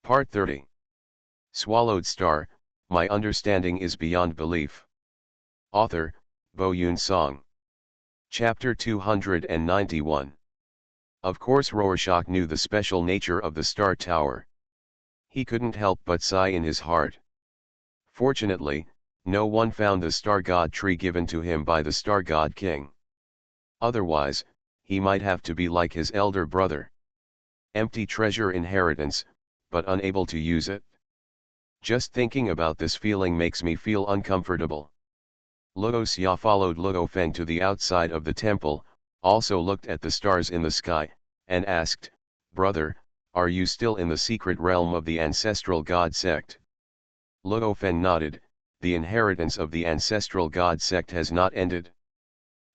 Part 30. Swallowed Star, My Understanding is Beyond Belief. Author, Bo Yoon Song. Chapter 291. Of course Rorschach knew the special nature of the Star Tower. He couldn't help but sigh in his heart. Fortunately, no one found the Star God tree given to him by the Star God King. Otherwise, he might have to be like his elder brother. Empty treasure inheritance, but unable to use it. Just thinking about this feeling makes me feel uncomfortable. Luo Xia followed Luo Feng to the outside of the temple, also looked at the stars in the sky, and asked, "Brother, are you still in the secret realm of the ancestral god sect?" Luo Feng nodded. The inheritance of the ancestral god sect has not ended.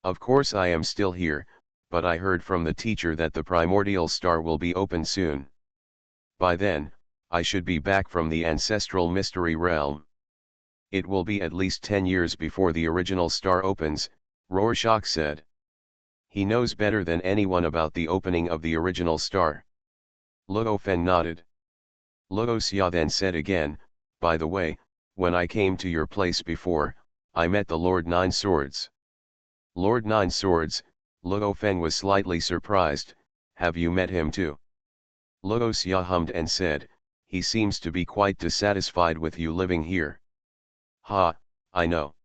Of course I am still here, but I heard from the teacher that the primordial star will be open soon. By then, I should be back from the ancestral mystery realm. It will be at least 10 years before the original star opens, Rorschach said. He knows better than anyone about the opening of the original star. Luo Feng nodded. Luo Xia then said again, "By the way, when I came to your place before, I met the Lord Nine Swords." Lord Nine Swords, Luo Feng was slightly surprised. "Have you met him too?" Luo Xia hummed and said, "He seems to be quite dissatisfied with you living here." "Ha, I know."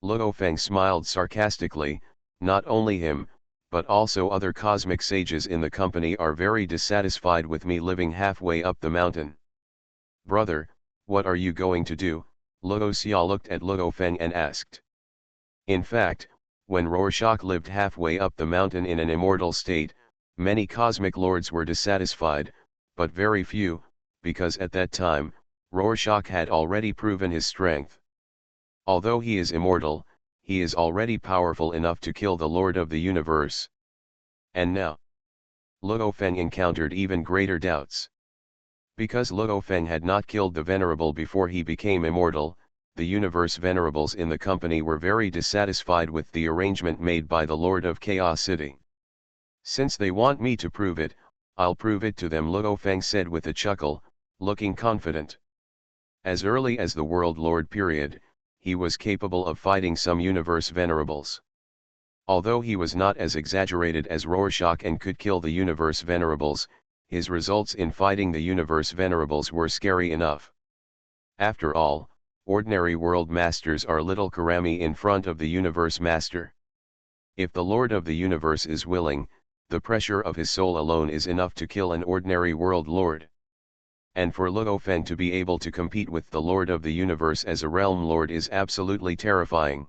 Luo Feng smiled sarcastically. "Not only him, but also other cosmic sages in the company are very dissatisfied with me living halfway up the mountain." "Brother, what are you going to do?" Luo Xia looked at Luo Feng and asked. In fact, when Rorschach lived halfway up the mountain in an immortal state, many cosmic lords were dissatisfied, but very few, because at that time, Rorschach had already proven his strength. Although he is immortal, he is already powerful enough to kill the Lord of the Universe. And now, Luo Feng encountered even greater doubts. Because Luo Feng had not killed the Venerable before he became immortal, the Universe Venerables in the company were very dissatisfied with the arrangement made by the Lord of Chaos City. "Since they want me to prove it, I'll prove it to them," Luo Feng said with a chuckle, looking confident. As early as the World Lord period, he was capable of fighting some Universe Venerables. Although he was not as exaggerated as Rorschach and could kill the Universe Venerables, his results in fighting the Universe Venerables were scary enough. After all, ordinary world masters are little karami in front of the Universe Master. If the Lord of the Universe is willing, the pressure of his soul alone is enough to kill an ordinary world lord. And for Luo Feng to be able to compete with the Lord of the Universe as a realm lord is absolutely terrifying.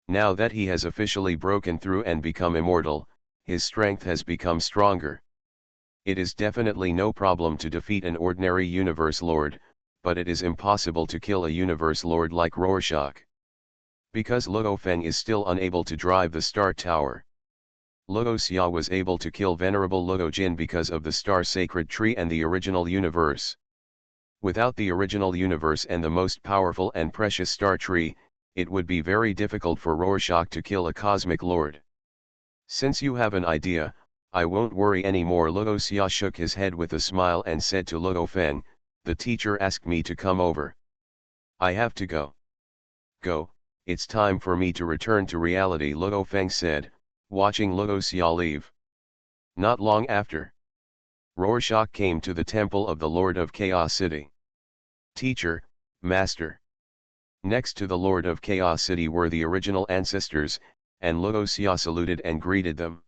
Now that he has officially broken through and become immortal, his strength has become stronger. It is definitely no problem to defeat an ordinary universe lord, but it is impossible to kill a universe lord like Rorschach. Because Luo Feng is still unable to drive the Star Tower. Luo Xia was able to kill Venerable Luo Jin because of the Star Sacred Tree and the original universe. Without the original universe and the most powerful and precious Star Tree, it would be very difficult for Rorschach to kill a cosmic lord. "Since you have an idea, I won't worry anymore." Luo Xia shook his head with a smile and said to Luo Feng, "The teacher asked me to come over. I have to go." "Go, it's time for me to return to reality," Luo Feng said, watching Luo Xia leave. Not long after, Rorschach came to the temple of the Lord of Chaos City. "Teacher, Master." Next to the Lord of Chaos City were the original ancestors, and Luo Xia saluted and greeted them.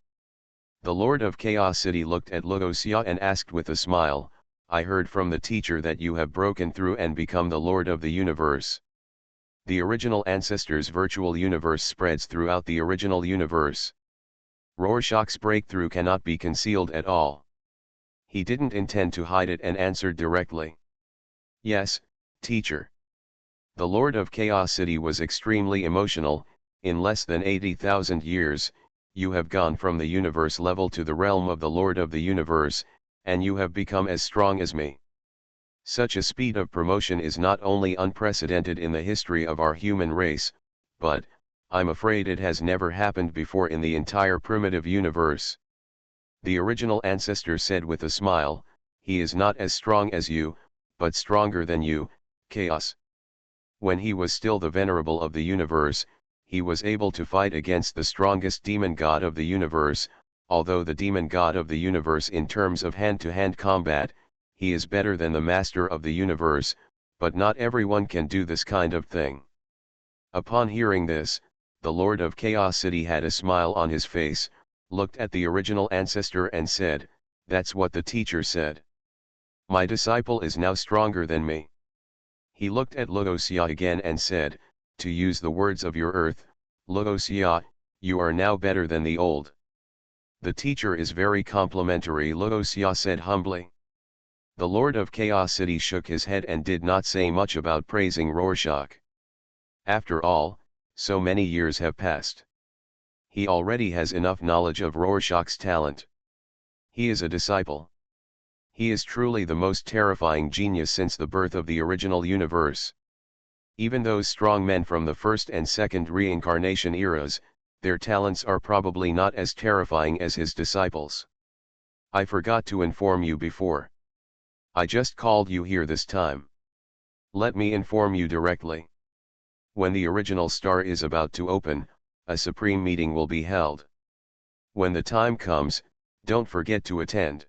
The Lord of Chaos City looked at Luo Xia and asked with a smile, "I heard from the teacher that you have broken through and become the Lord of the Universe." The original ancestors' virtual universe spreads throughout the original universe. Rorschach's breakthrough cannot be concealed at all. He didn't intend to hide it and answered directly, "Yes, teacher." The Lord of Chaos City was extremely emotional. "In less than 80,000 years, you have gone from the universe level to the realm of the Lord of the Universe, and you have become as strong as me. Such a speed of promotion is not only unprecedented in the history of our human race, but, I'm afraid it has never happened before in the entire primitive universe." The original ancestor said with a smile, he is not as strong as you, but stronger than you, Chaos. When he was still the venerable of the universe, he was able to fight against the strongest demon god of the universe, although the demon god of the universe in terms of hand-to-hand combat, he is better than the master of the universe, but not everyone can do this kind of thing. Upon hearing this, the Lord of Chaos City had a smile on his face, looked at the original ancestor and said, "That's what the teacher said. My disciple is now stronger than me." He looked at Laosia again and said, "To use the words of your earth, Laosia, you are now better than the old." "The teacher is very complimentary," Laosia said humbly. The Lord of Chaos City shook his head and did not say much about praising Rorschach. After all, so many years have passed. He already has enough knowledge of Rorschach's talent. He is a disciple. He is truly the most terrifying genius since the birth of the original universe. Even those strong men from the first and second reincarnation eras, their talents are probably not as terrifying as his disciples. I forgot to inform you before. I just called you here this time. Let me inform you directly. When the original star is about to open, a supreme meeting will be held. When the time comes, don't forget to attend.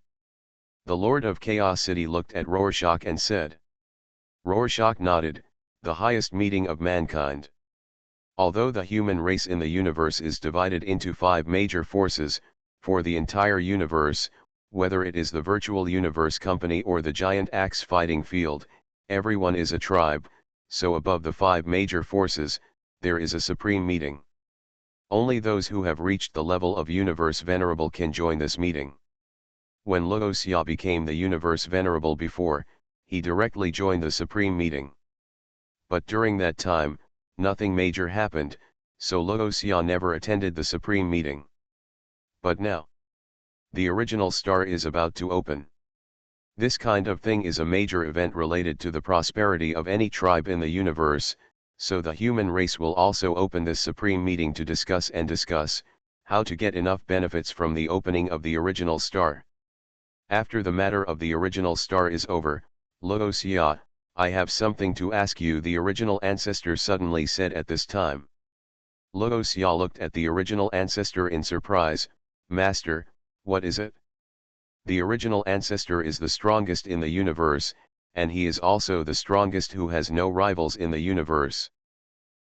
The Lord of Chaos City looked at Rorschach and said. Rorschach nodded, "The highest meeting of mankind." Although the human race in the universe is divided into 5 major forces, for the entire universe, whether it is the virtual universe company or the giant axe fighting field, everyone is a tribe, so above the 5 major forces, there is a supreme meeting. Only those who have reached the level of universe venerable can join this meeting. When Laosia became the universe venerable before, he directly joined the supreme meeting. But during that time, nothing major happened, so Laosia never attended the supreme meeting. But now, the original star is about to open. This kind of thing is a major event related to the prosperity of any tribe in the universe, so the human race will also open this supreme meeting to discuss how to get enough benefits from the opening of the original star. After the matter of the original star is over, Laosia, I have something to ask you, the original ancestor suddenly said at this time. Laosia looked at the original ancestor in surprise. Master, what is it? The original ancestor is the strongest in the universe, and he is also the strongest who has no rivals in the universe.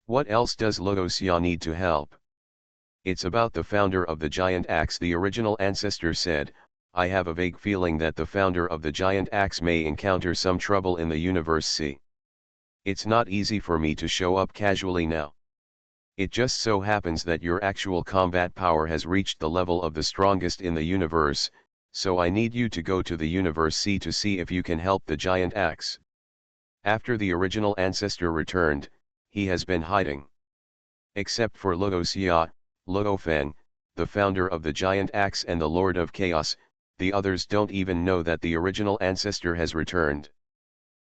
What else does Laosia need to help? It's about the founder of the giant axe, the original ancestor said. I have a vague feeling that the founder of the giant axe may encounter some trouble in the universe. See, it's not easy for me to show up casually now. It just so happens that your actual combat power has reached the level of the strongest in the universe, so I need you to go to the universe C to see if you can help the giant axe. After the original ancestor returned, he has been hiding. Except for Laosia, Luofeng, the founder of the giant axe and the Lord of Chaos, the others don't even know that the original ancestor has returned.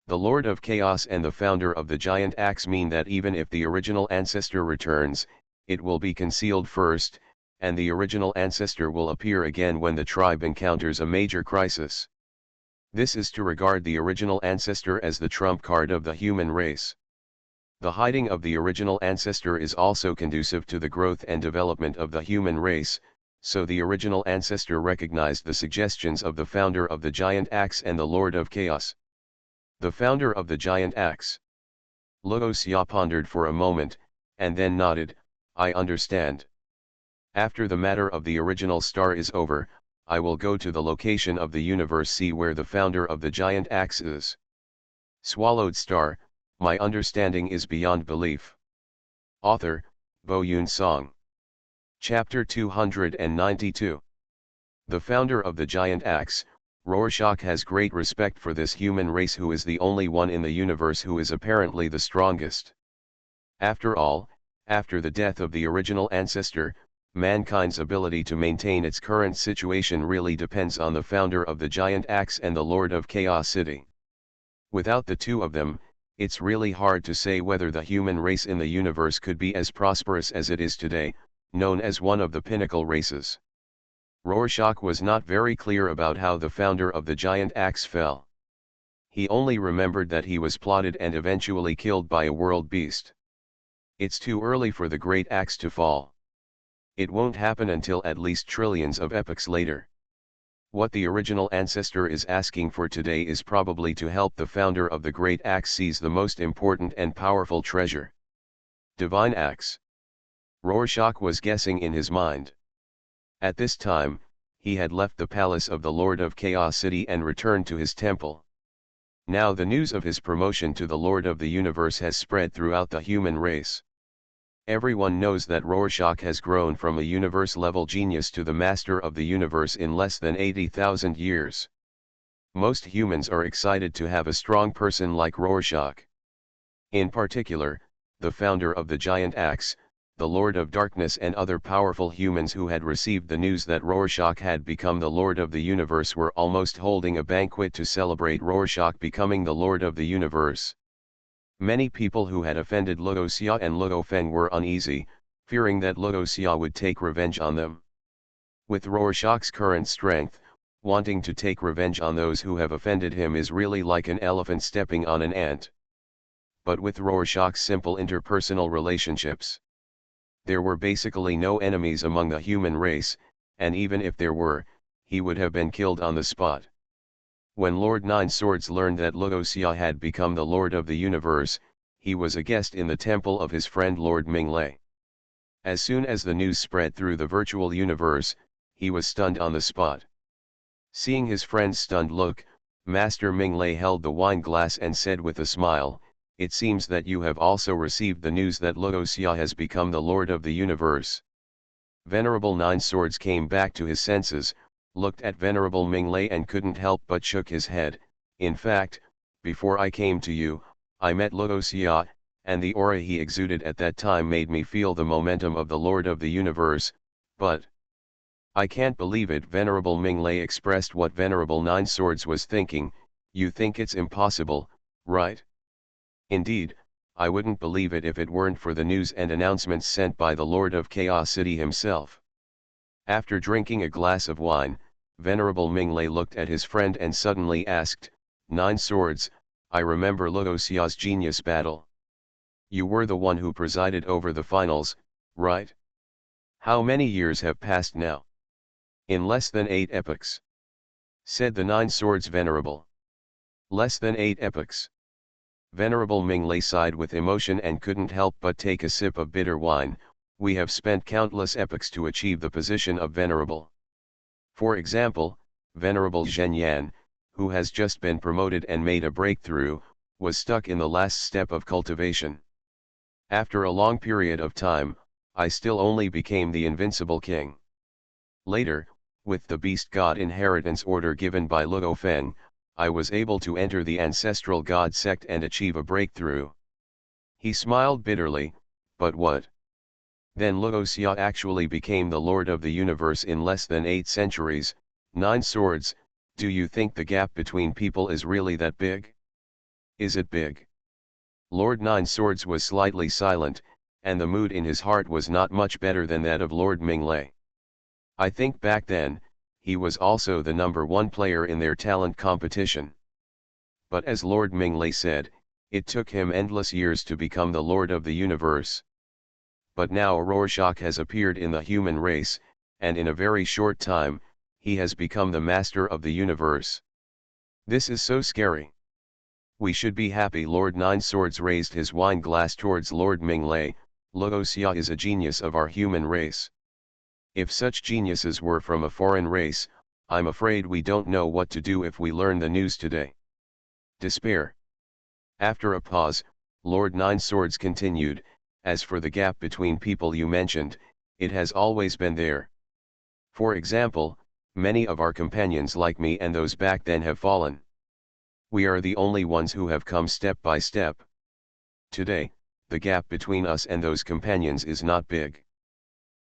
The Lord of Chaos and the founder of the giant axe mean that even if the original ancestor returns, it will be concealed first, and the original ancestor will appear again when the tribe encounters a major crisis. This is to regard the original ancestor as the trump card of the human race. The hiding of the original ancestor is also conducive to the growth and development of the human race, so the original ancestor recognized the suggestions of the founder of the giant axe and the Lord of Chaos. The founder of the giant axe. Laosia pondered for a moment, and then nodded, I understand. After the matter of the original star is over, I will go to the location of the universe C where the founder of the giant axe is. Swallowed Star, my understanding is beyond belief. Author, Bo Yoon Song. Chapter 292. The founder of the giant axe, Rorschach, has great respect for this human race who is the only one in the universe who is apparently the strongest. After all, after the death of the original ancestor, mankind's ability to maintain its current situation really depends on the founder of the giant axe and the Lord of Chaos City. Without the two of them, it's really hard to say whether the human race in the universe could be as prosperous as it is today, known as one of the pinnacle races. Rorschach was not very clear about how the founder of the giant axe fell. He only remembered that he was plotted and eventually killed by a world beast. It's too early for the great axe to fall. It won't happen until at least trillions of epochs later. What the original ancestor is asking for today is probably to help the founder of the great axe seize the most important and powerful treasure. Divine axe. Rorschach was guessing in his mind. At this time, he had left the palace of the Lord of Chaos City and returned to his temple. Now the news of his promotion to the Lord of the Universe has spread throughout the human race. Everyone knows that Rorschach has grown from a universe-level genius to the master of the universe in less than 80,000 years. Most humans are excited to have a strong person like Rorschach. In particular, the founder of the giant axe, the Lord of Darkness and other powerful humans who had received the news that Rorschach had become the Lord of the Universe were almost holding a banquet to celebrate Rorschach becoming the Lord of the Universe. Many people who had offended Luoxia and Luo Feng were uneasy, fearing that Luoxia would take revenge on them. With Rorschach's current strength, wanting to take revenge on those who have offended him is really like an elephant stepping on an ant. But with Rorschach's simple interpersonal relationships, there were basically no enemies among the human race, and even if there were, he would have been killed on the spot. When Lord Nine Swords learned that Luoxia had become the Lord of the Universe, he was a guest in the temple of his friend Lord Minglei. As soon as the news spread through the virtual universe, he was stunned on the spot. Seeing his friend's stunned look, Master Minglei held the wine glass and said with a smile, "It seems that you have also received the news that Luoxia has become the Lord of the Universe." Venerable Nine Swords came back to his senses, looked at Venerable Minglei and couldn't help but shook his head. "In fact, before I came to you, I met Luoxia, and the aura he exuded at that time made me feel the momentum of the Lord of the Universe, but I can't believe it." Venerable Minglei expressed what Venerable Nine Swords was thinking. "You think it's impossible, right?" "Indeed, I wouldn't believe it if it weren't for the news and announcements sent by the Lord of Chaos City himself." After drinking a glass of wine, Venerable Minglei looked at his friend and suddenly asked, "Nine Swords, I remember Luoxia's genius battle. You were the one who presided over the finals, right? How many years have passed now?" "In less than 8 epochs," said the Nine Swords Venerable. "Less than 8 epochs." Venerable Minglei sighed with emotion and couldn't help but take a sip of bitter wine. "We have spent countless epochs to achieve the position of Venerable. For example, Venerable Zhen Yan, who has just been promoted and made a breakthrough, was stuck in the last step of cultivation. After a long period of time, I still only became the invincible king. Later, with the beast god inheritance order given by Luo Feng, I was able to enter the ancestral god sect and achieve a breakthrough." He smiled bitterly. "But what? Then Luoxia actually became the Lord of the Universe in less than 8 centuries, Nine Swords, do you think the gap between people is really that big? Is it big?" Lord Nine Swords was slightly silent, and the mood in his heart was not much better than that of Lord Minglei. I think back then, he was also the #1 player in their talent competition. But as Lord Minglei said, it took him endless years to become the Lord of the Universe. But now Rorschach has appeared in the human race, and in a very short time, he has become the master of the universe. This is so scary. We should be happy." Lord Nine Swords raised his wine glass towards Lord Minglei. "Luoxia is a genius of our human race. If such geniuses were from a foreign race, I'm afraid we don't know what to do if we learn the news today." Despair. After a pause, Lord Nine Swords continued, "As for the gap between people you mentioned, it has always been there. For example, many of our companions like me and those back then have fallen. We are the only ones who have come step by step. Today, the gap between us and those companions is not big."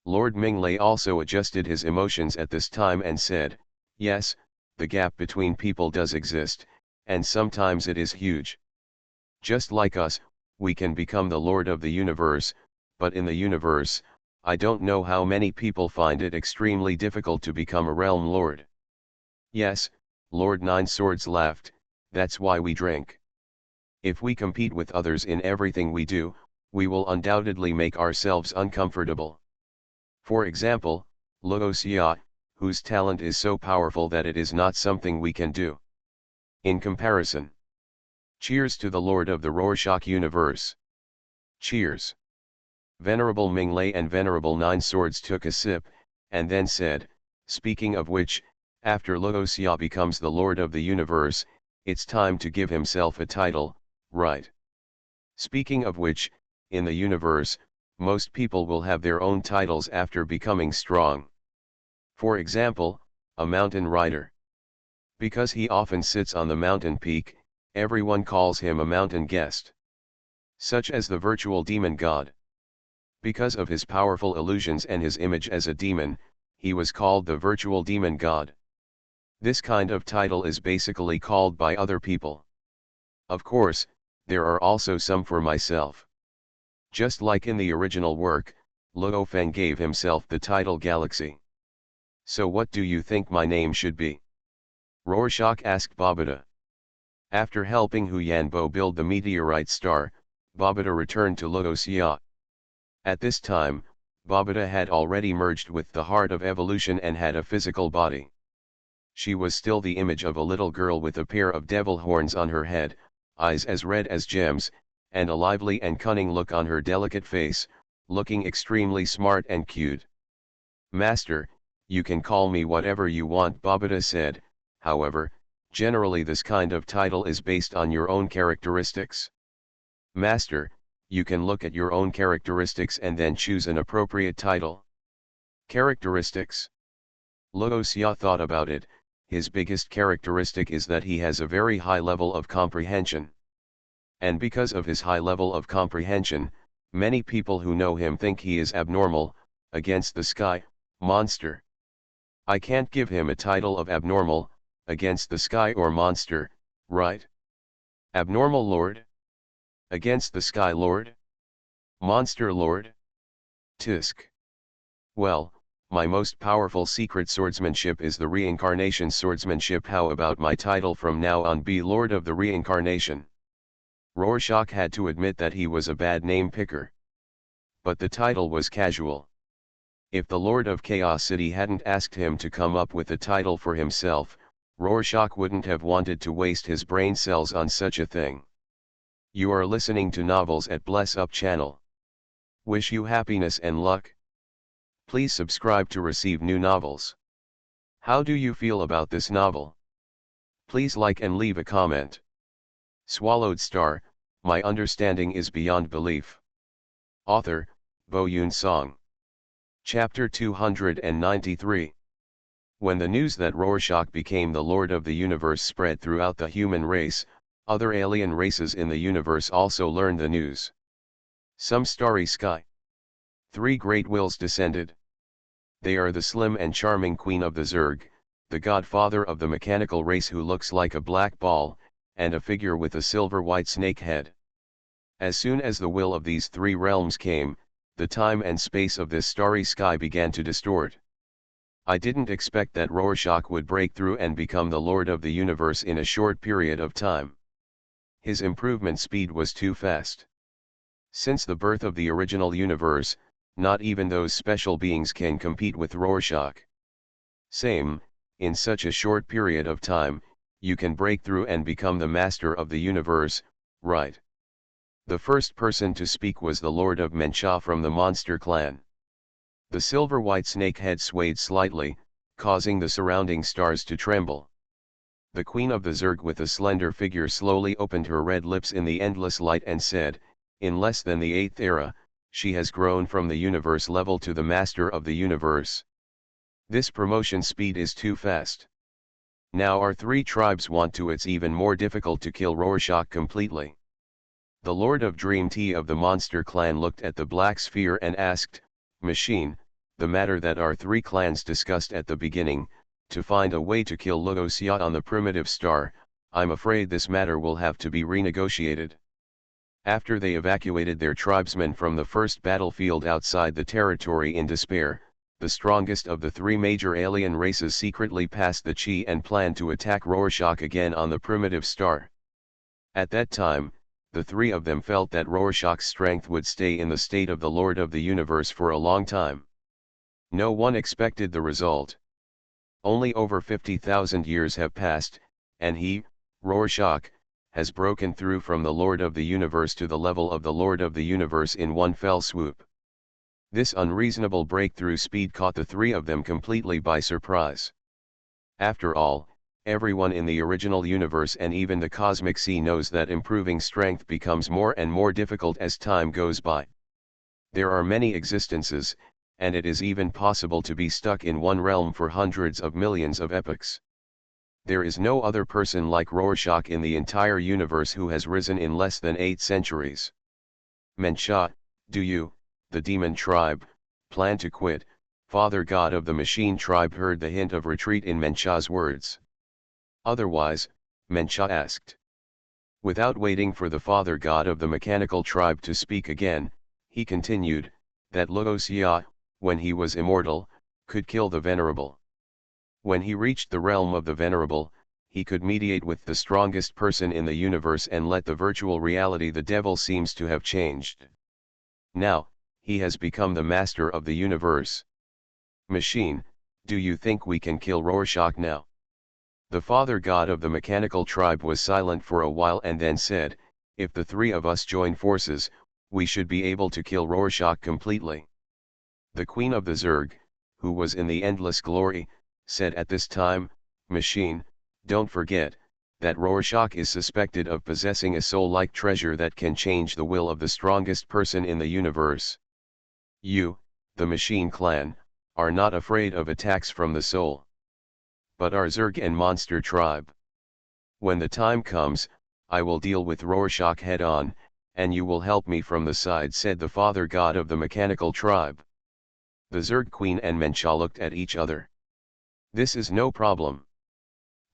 Lord Minglei also adjusted his emotions at this time and said, "Yes, the gap between people does exist, and sometimes it is huge. Just like us, we can become the Lord of the Universe, but in the universe, I don't know how many people find it extremely difficult to become a realm lord. Yes, Lord Nine Swords laughed, that's why we drink. If we compete with others in everything we do, we will undoubtedly make ourselves uncomfortable. For example, Luoxia, whose talent is so powerful that it is not something we can do. In comparison. Cheers to the Lord of the Rorschach universe. Cheers. Venerable Minglei and Venerable Nine Swords took a sip, and then said, speaking of which, after Luoxia becomes the Lord of the universe, it's time to give himself a title, right? Speaking of which, in the universe, most people will have their own titles after becoming strong. For example, a mountain rider. Because he often sits on the mountain peak, everyone calls him a mountain guest. Such as the virtual demon god. Because of his powerful illusions and his image as a demon, he was called the virtual demon god. This kind of title is basically called by other people. Of course, there are also some for myself. Just like in the original work, Luo Feng gave himself the title Galaxy. So what do you think my name should be? Rorschach asked Babata. After helping Hu Yanbo build the meteorite star, Babata returned to Luoxia. At this time, Babata had already merged with the heart of evolution and had a physical body. She was still the image of a little girl with a pair of devil horns on her head, eyes as red as gems, and a lively and cunning look on her delicate face, looking extremely smart and cute. Master, you can call me whatever you want, Babata said. However, generally this kind of title is based on your own characteristics. Master, you can look at your own characteristics and then choose an appropriate title. Characteristics. Luoxia thought about it. His biggest characteristic is that he has a very high level of comprehension. And because of his high level of comprehension, many people who know him think he is abnormal, against the sky, monster. I can't give him a title of abnormal, against the sky or monster, right? Abnormal Lord? Against the Sky Lord? Monster Lord? Tisk. Well, my most powerful secret swordsmanship is the Reincarnation swordsmanship. How about my title from now on be Lord of the Reincarnation? Rorschach had to admit that he was a bad name picker. But the title was casual. If the Lord of Chaos City hadn't asked him to come up with a title for himself, Rorschach wouldn't have wanted to waste his brain cells on such a thing. You are listening to Novels at Bless Up channel. Wish you happiness and luck. Please subscribe to receive new novels. How do you feel about this novel? Please like and leave a comment. Swallowed Star, my understanding is beyond belief. Author, Bo Yun Song. Chapter 293. When the news that Rorschach became the Lord of the Universe spread throughout the human race, other alien races in the universe also learned the news. Some starry sky. 3 great wills descended. They are the slim and charming queen of the Zerg, the godfather of the mechanical race who looks like a black ball, and a figure with a silver-white snake head. As soon as the will of these 3 realms came, the time and space of this starry sky began to distort. I didn't expect that Rorschach would break through and become the Lord of the Universe in a short period of time. His improvement speed was too fast. Since the birth of the original universe, not even those special beings can compete with Rorschach. Same, in such a short period of time, you can break through and become the master of the universe, right? The first person to speak was the Lord of Mencha from the Monster Clan. The silver-white snake head swayed slightly, causing the surrounding stars to tremble. The Queen of the Zerg with a slender figure slowly opened her red lips in the endless light and said, in less than the 8th era, she has grown from the universe level to the master of the universe. This promotion speed is too fast. Now our 3 tribes want to. It's even more difficult to kill Rorschach completely. The Lord of Dream Tea of the Monster Clan looked at the black sphere and asked, Machine, the matter that our 3 clans discussed at the beginning, to find a way to kill Luoxia on the primitive star, I'm afraid this matter will have to be renegotiated. After they evacuated their tribesmen from the first battlefield outside the territory in despair, the strongest of the three major alien races secretly passed the Chi and planned to attack Rorschach again on the primitive star. At that time, the three of them felt that Rorschach's strength would stay in the state of the Lord of the Universe for a long time. No one expected the result. Only over 50,000 years have passed, and he, Rorschach, has broken through from the Lord of the Universe to the level of the Lord of the Universe in one fell swoop. This unreasonable breakthrough speed caught the three of them completely by surprise. After all, everyone in the original universe and even the cosmic sea knows that improving strength becomes more and more difficult as time goes by. There are many existences, and it is even possible to be stuck in one realm for hundreds of millions of epochs. There is no other person like Rorschach in the entire universe who has risen in less than 8 centuries. Mensha, do you, the demon tribe, plan to quit? Father God of the machine tribe heard the hint of retreat in Mensha's words. Otherwise, Mensha asked. Without waiting for the father god of the mechanical tribe to speak again, he continued, that Logos-Ya, when he was immortal, could kill the venerable. When he reached the realm of the venerable, he could mediate with the strongest person in the universe and let the virtual reality the devil seems to have changed. Now, he has become the master of the universe. Machine, do you think we can kill Rorschach now? The father god of the mechanical tribe was silent for a while and then said, if the three of us join forces, we should be able to kill Rorschach completely. The queen of the Zerg, who was in the endless glory, said at this time, Machine, don't forget, that Rorschach is suspected of possessing a soul-like treasure that can change the will of the strongest person in the universe. You, the Machine clan, are not afraid of attacks from the soul. But our Zerg and monster tribe. When the time comes, I will deal with Rorschach head-on, and you will help me from the side, said the father god of the mechanical tribe. The Zerg queen and Mensha looked at each other. This is no problem.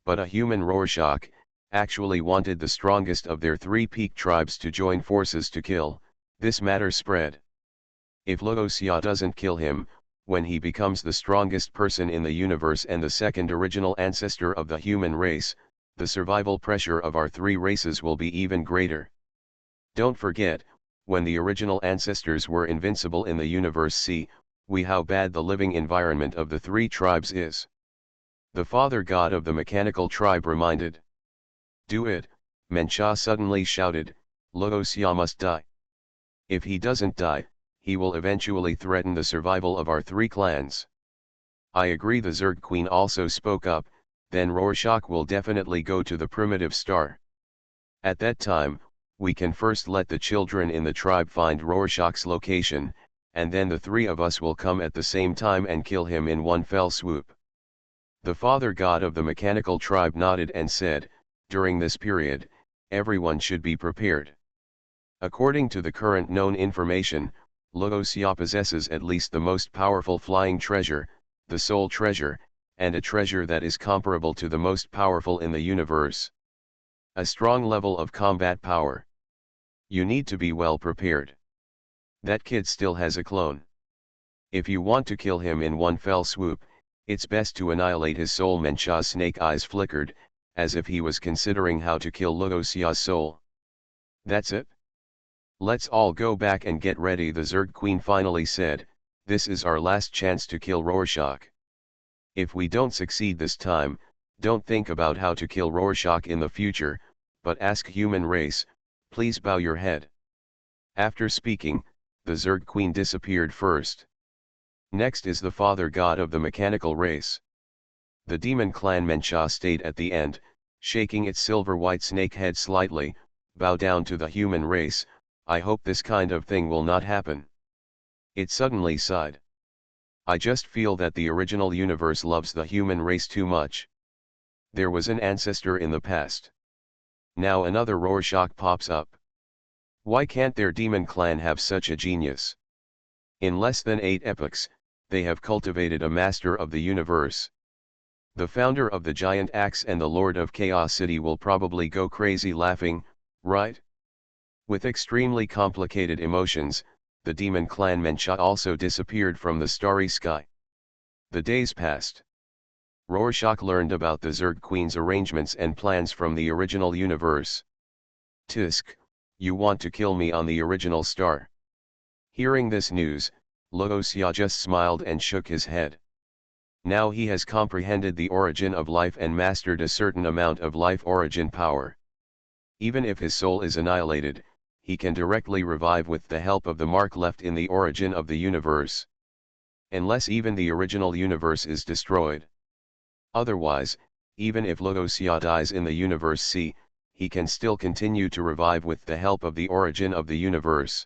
But a human Rorschach actually wanted the strongest of their three peak tribes to join forces to kill. This matter spread. If Logos-Ya doesn't kill him, when he becomes the strongest person in the universe and the second original ancestor of the human race, the survival pressure of our three races will be even greater. Don't forget, when the original ancestors were invincible in the universe, see how bad the living environment of the three tribes is. The father god of the mechanical tribe reminded. Do it, Mensha suddenly shouted, Logos-Ya must die. If he doesn't die, he will eventually threaten the survival of our three clans. I agree, the Zerg queen also spoke up, then Rorschach will definitely go to the primitive star. At that time, we can first let the children in the tribe find Rorschach's location, and then the three of us will come at the same time and kill him in one fell swoop. The father god of the mechanical tribe nodded and said, during this period, everyone should be prepared. According to the current known information, Logos-Ya possesses at least the most powerful flying treasure, the soul treasure, and a treasure that is comparable to the most powerful in the universe. A strong level of combat power. You need to be well prepared. That kid still has a clone. If you want to kill him in one fell swoop, it's best to annihilate his soul. Mensha's snake eyes flickered, as if he was considering how to kill Logos-Ya's soul. That's it? Let's all go back and get ready, the Zerg queen finally said. This is our last chance to kill Rorschach. If we don't succeed this time, don't think about how to kill Rorschach in the future, but ask human race, please bow your head. After speaking, the Zerg queen disappeared first. Next is the father god of the mechanical race. The demon clan Mensha stayed at the end, shaking its silver-white snake head slightly. Bow down to the human race, I hope this kind of thing will not happen. It suddenly sighed. I just feel that the original universe loves the human race too much. There was an ancestor in the past. Now another Rorschach pops up. Why can't their demon clan have such a genius? In less than 8 epochs, they have cultivated a master of the universe. The founder of the giant axe and the lord of Chaos City will probably go crazy laughing, right? With extremely complicated emotions, the demon clan Mencha also disappeared from the starry sky. The days passed. Rorschach learned about the Zerg Queen's arrangements and plans from the original universe. Tisk, you want to kill me on the original star. Hearing this news, Logosia just smiled and shook his head. Now he has comprehended the origin of life and mastered a certain amount of life origin power. Even if his soul is annihilated, he can directly revive with the help of the mark left in the origin of the universe. Unless even the original universe is destroyed. Otherwise, even if Logosia dies in the universe C, he can still continue to revive with the help of the origin of the universe.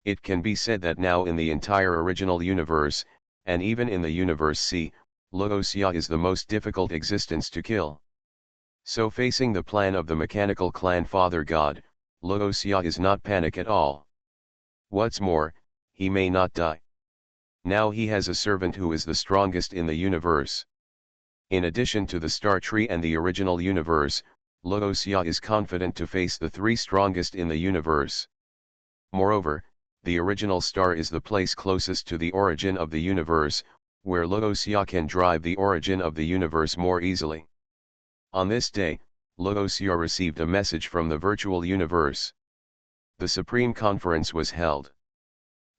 It can be said that now in the entire original universe, and even in the universe C, Logosia is the most difficult existence to kill. So facing the plan of the mechanical clan Father God, Logosia is not panic at all. What's more, he may not die. Now he has a servant who is the strongest in the universe. In addition to the Star Tree and the original universe, Logosia is confident to face the three strongest in the universe. Moreover, the original star is the place closest to the origin of the universe, where Logosia can drive the origin of the universe more easily. On this day, Logosia received a message from the virtual universe. The Supreme Conference was held.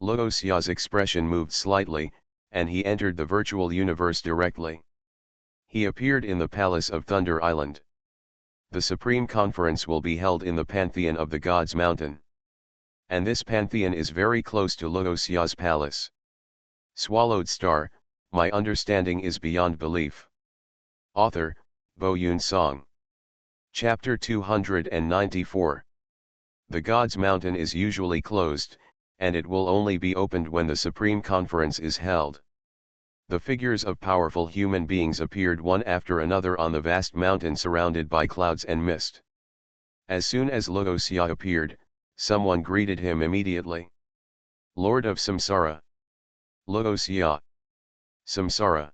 Logosia's expression moved slightly, and he entered the virtual universe directly. He appeared in the Palace of Thunder Island. The Supreme Conference will be held in the Pantheon of the Gods Mountain. And this Pantheon is very close to Logosia's palace. Swallowed Star, my understanding is beyond belief. Author, Bo Yun Song. Chapter 294. The Gods Mountain is usually closed, and it will only be opened when the Supreme Conference is held. The figures of powerful human beings appeared one after another on the vast mountain surrounded by clouds and mist. As soon as Logosia appeared, someone greeted him immediately. Lord of Samsara. Logosia. Samsara.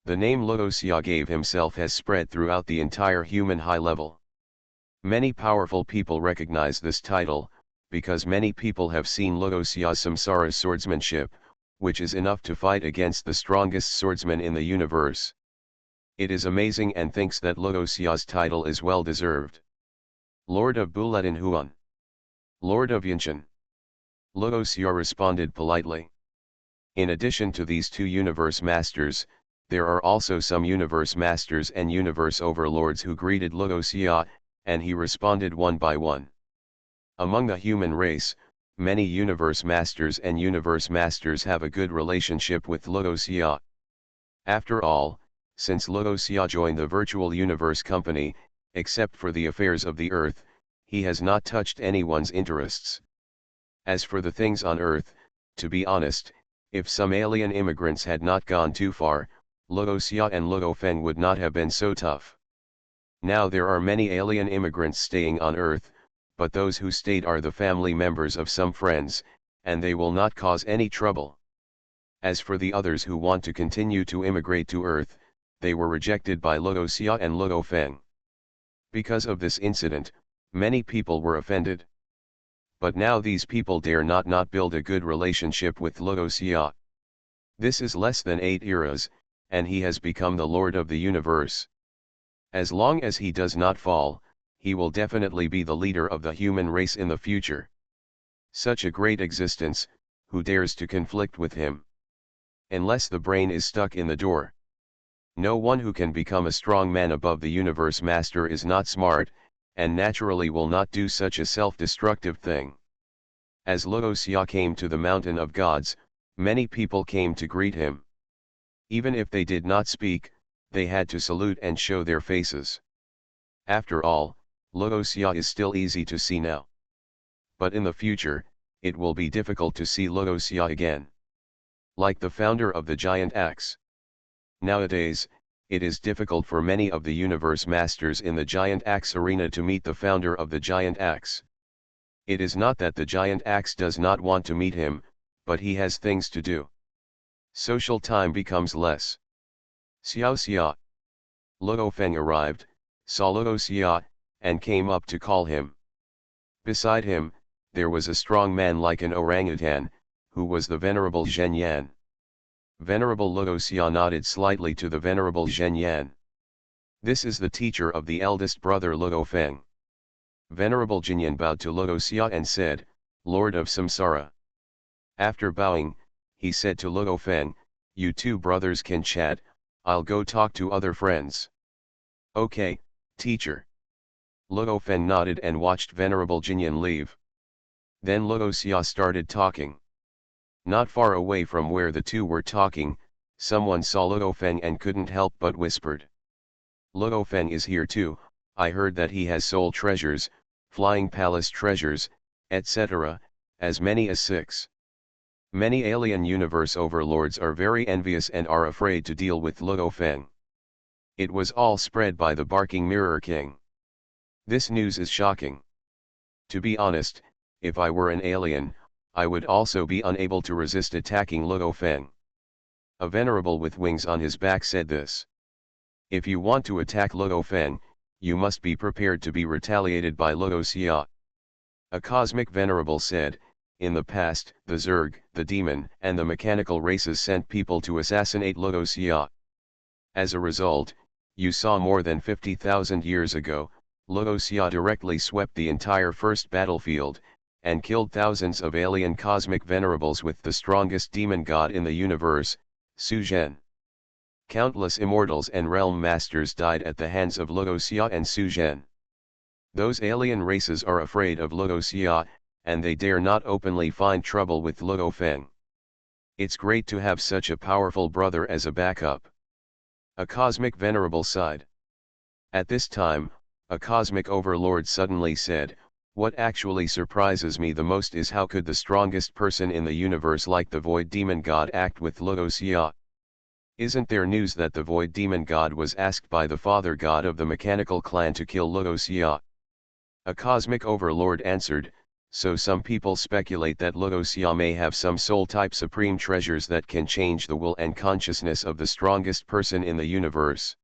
The name Logosia gave himself has spread throughout the entire human high level. Many powerful people recognize this title, because many people have seen Logosia's Samsara's swordsmanship, which is enough to fight against the strongest swordsman in the universe. It is amazing and thinks that Logosia's title is well deserved. Lord of Buletin Huan. Lord of Yinshan. Logosia responded politely. In addition to these two universe masters, there are also some universe masters and universe overlords who greeted Logosia, and he responded one by one. Among the human race, many universe masters and universe masters have a good relationship with Logosia. After all, since Logosia joined the virtual universe company, except for the affairs of the earth, he has not touched anyone's interests. As for the things on earth, to be honest, if some alien immigrants had not gone too far, Logosia and Logofeng would not have been so tough. Now there are many alien immigrants staying on earth, but those who stayed are the family members of some friends, and they will not cause any trouble. As for the others who want to continue to immigrate to Earth, they were rejected by Logosia and Logofeng. Because of this incident, many people were offended. But now these people dare not build a good relationship with Logosia. This is less than 8 eras, and he has become the Lord of the universe. As long as he does not fall, he will definitely be the leader of the human race in the future. Such a great existence, who dares to conflict with him? Unless the brain is stuck in the door. No one who can become a strong man above the universe master is not smart, and naturally will not do such a self-destructive thing. As Logosia came to the mountain of gods, many people came to greet him. Even if they did not speak, they had to salute and show their faces. After all, Logosia is still easy to see now. But in the future, it will be difficult to see Logosia again. Like the founder of the Giant Axe. Nowadays, it is difficult for many of the universe masters in the Giant Axe arena to meet the founder of the Giant Axe. It is not that the Giant Axe does not want to meet him, but he has things to do. Social time becomes less. Xiao Xia. Logofeng arrived, saw Logosia, and came up to call him. Beside him, there was a strong man like an orangutan, who was the Venerable Zhen Yan. Venerable Luo Xia nodded slightly to the Venerable Zhen Yan. This is the teacher of the eldest brother Luo Feng. Venerable Zhen Yan bowed to Luo Xia and said, Lord of Samsara. After bowing, he said to Luo Feng, you two brothers can chat, I'll go talk to other friends. Okay, teacher. Luo Feng nodded and watched Venerable Zhen Yan leave. Then Luo Xia started talking. Not far away from where the two were talking, someone saw Luo Feng and couldn't help but whispered. Luo Feng is here too, I heard that he has soul treasures, flying palace treasures, etc., as many as 6. Many alien universe overlords are very envious and are afraid to deal with Luo Feng. It was all spread by the Barking Mirror King. This news is shocking. To be honest, if I were an alien, I would also be unable to resist attacking Luo Feng. A venerable with wings on his back said this. If you want to attack Luo Feng, you must be prepared to be retaliated by Luo Xia. A cosmic venerable said, in the past, the Zerg, the demon, and the mechanical races sent people to assassinate Luo Xia. As a result, you saw more than 50,000 years ago, Luo Xia directly swept the entire first battlefield, and killed thousands of alien cosmic venerables with the strongest demon god in the universe, Su Zhen. Countless immortals and realm masters died at the hands of Luo Xia and Su Zhen. Those alien races are afraid of Luo Xia, and they dare not openly find trouble with Luo Feng. It's great to have such a powerful brother as a backup. A cosmic venerable sighed. At this time, a cosmic overlord suddenly said, what actually surprises me the most is how could the strongest person in the universe like the Void Demon God act with Luo Xia? Isn't there news that the Void Demon God was asked by the Father God of the mechanical clan to kill Luo Xia? A cosmic overlord answered, so some people speculate that Luo Xia may have some soul-type supreme treasures that can change the will and consciousness of the strongest person in the universe.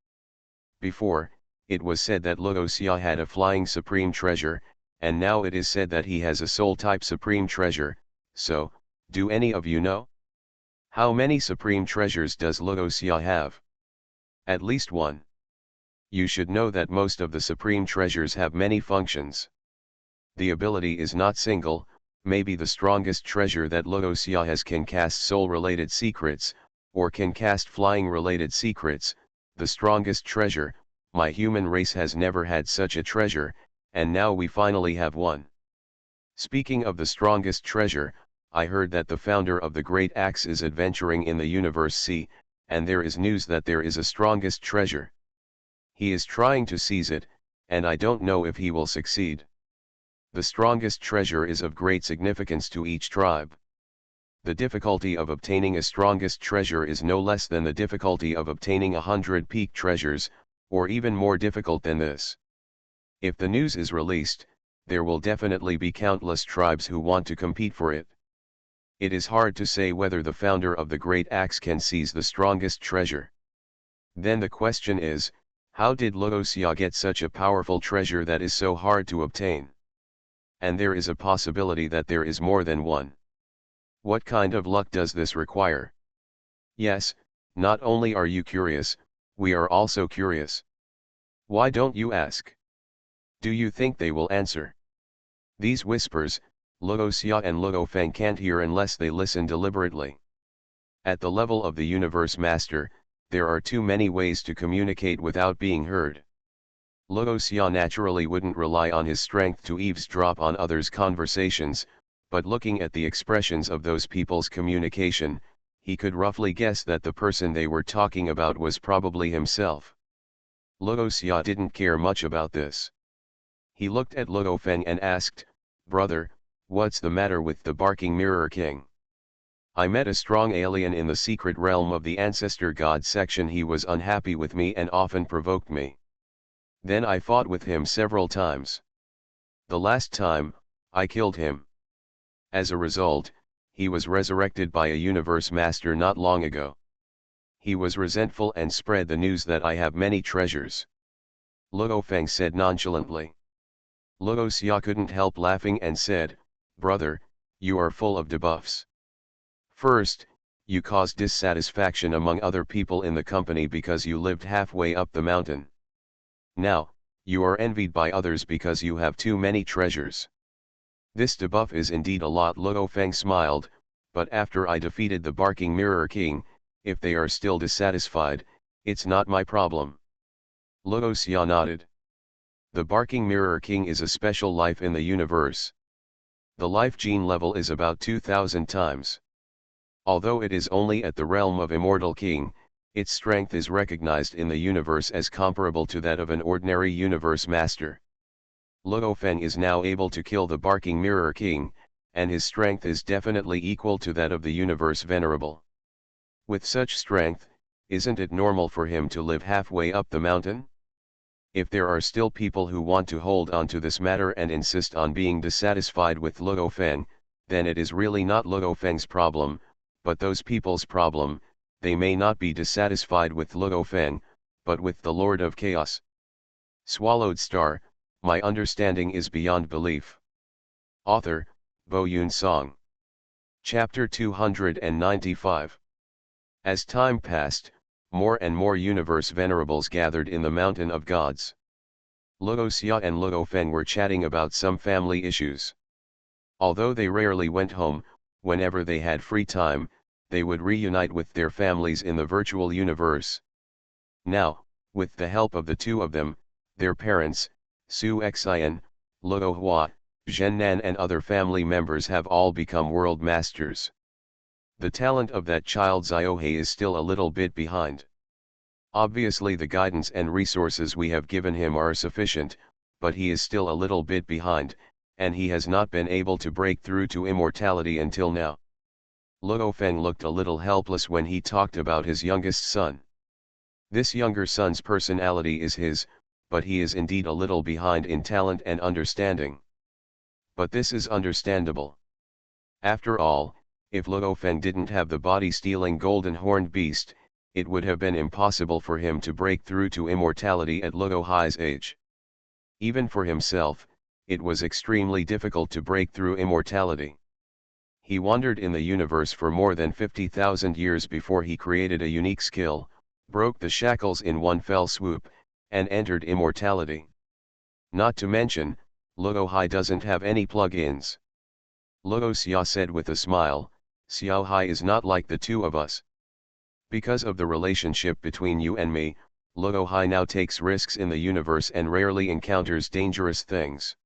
Before, it was said that Luo Xia had a flying supreme treasure, and now it is said that he has a soul-type supreme treasure, so, do any of you know? How many supreme treasures does Luo Xia have? At least one. You should know that most of the supreme treasures have many functions. The ability is not single, maybe the strongest treasure that Luo Xia has can cast soul-related secrets, or can cast flying-related secrets. The strongest treasure, my human race has never had such a treasure, and now we finally have one. Speaking of the strongest treasure, I heard that the founder of the Great Axe is adventuring in the Universe Sea, and there is news that there is a strongest treasure. He is trying to seize it, and I don't know if he will succeed. The strongest treasure is of great significance to each tribe. The difficulty of obtaining a strongest treasure is no less than the difficulty of obtaining 100 peak treasures, or even more difficult than this. If the news is released, there will definitely be countless tribes who want to compete for it. It is hard to say whether the founder of the Great Axe can seize the strongest treasure. Then the question is, how did Luo Xia get such a powerful treasure that is so hard to obtain? And there is a possibility that there is more than one. What kind of luck does this require? Yes, not only are you curious, we are also curious. Why don't you ask? Do you think they will answer? These whispers, Luo Xia and Luo Feng can't hear unless they listen deliberately. At the level of the Universe Master, there are too many ways to communicate without being heard. Luo Xia naturally wouldn't rely on his strength to eavesdrop on others' conversations, but looking at the expressions of those people's communication, he could roughly guess that the person they were talking about was probably himself. Luo Xia didn't care much about this. He looked at Luo Feng and asked, "Brother, what's the matter with the Barking Mirror King? I met a strong alien in the secret realm of the Ancestor God section. He was unhappy with me and often provoked me. Then I fought with him several times. The last time, I killed him. As a result, he was resurrected by a universe master not long ago. He was resentful and spread the news that I have many treasures." Luo Feng said nonchalantly. Luo Xia couldn't help laughing and said, "Brother, you are full of debuffs. First, you caused dissatisfaction among other people in the company because you lived halfway up the mountain. Now, you are envied by others because you have too many treasures. This debuff is indeed a lot." Luo Feng smiled, "But after I defeated the Barking Mirror King, if they are still dissatisfied, it's not my problem." Luo Xia nodded. The Barking Mirror King is a special life in the universe. The life gene level is about 2000 times. Although it is only at the realm of Immortal King, its strength is recognized in the universe as comparable to that of an ordinary universe master. Luo Feng is now able to kill the Barking Mirror King, and his strength is definitely equal to that of the universe venerable. With such strength, isn't it normal for him to live halfway up the mountain? If there are still people who want to hold on to this matter and insist on being dissatisfied with Luo Feng, then it is really not Luo Feng's problem, but those people's problem. They may not be dissatisfied with Luo Feng, but with the Lord of Chaos. Swallowed Star, my understanding is beyond belief. Author, Bo Yun Song. Chapter 295. As time passed, more and more universe venerables gathered in the Mountain of Gods. Luo Xia and Luo Feng were chatting about some family issues. Although they rarely went home, whenever they had free time, they would reunite with their families in the virtual universe. Now, with the help of the two of them, their parents, Su Xian, Luo Hua, Zhen Nan and other family members have all become world masters. The talent of that child Ziohei is still a little bit behind. Obviously the guidance and resources we have given him are sufficient, but he is still a little bit behind, and he has not been able to break through to immortality until now. Luo Feng looked a little helpless when he talked about his youngest son. This younger son's personality is his, but he is indeed a little behind in talent and understanding. But this is understandable. After all, if Luo Feng didn't have the body-stealing golden horned beast, it would have been impossible for him to break through to immortality at Luo Hai's age. Even for himself, it was extremely difficult to break through immortality. He wandered in the universe for more than 50,000 years before he created a unique skill, broke the shackles in one fell swoop, and entered immortality. Not to mention, Luo Hai doesn't have any plug-ins. Luo Xia said with a smile, "Xiao Hai is not like the two of us. Because of the relationship between you and me, Luo Hai now takes risks in the universe and rarely encounters dangerous things.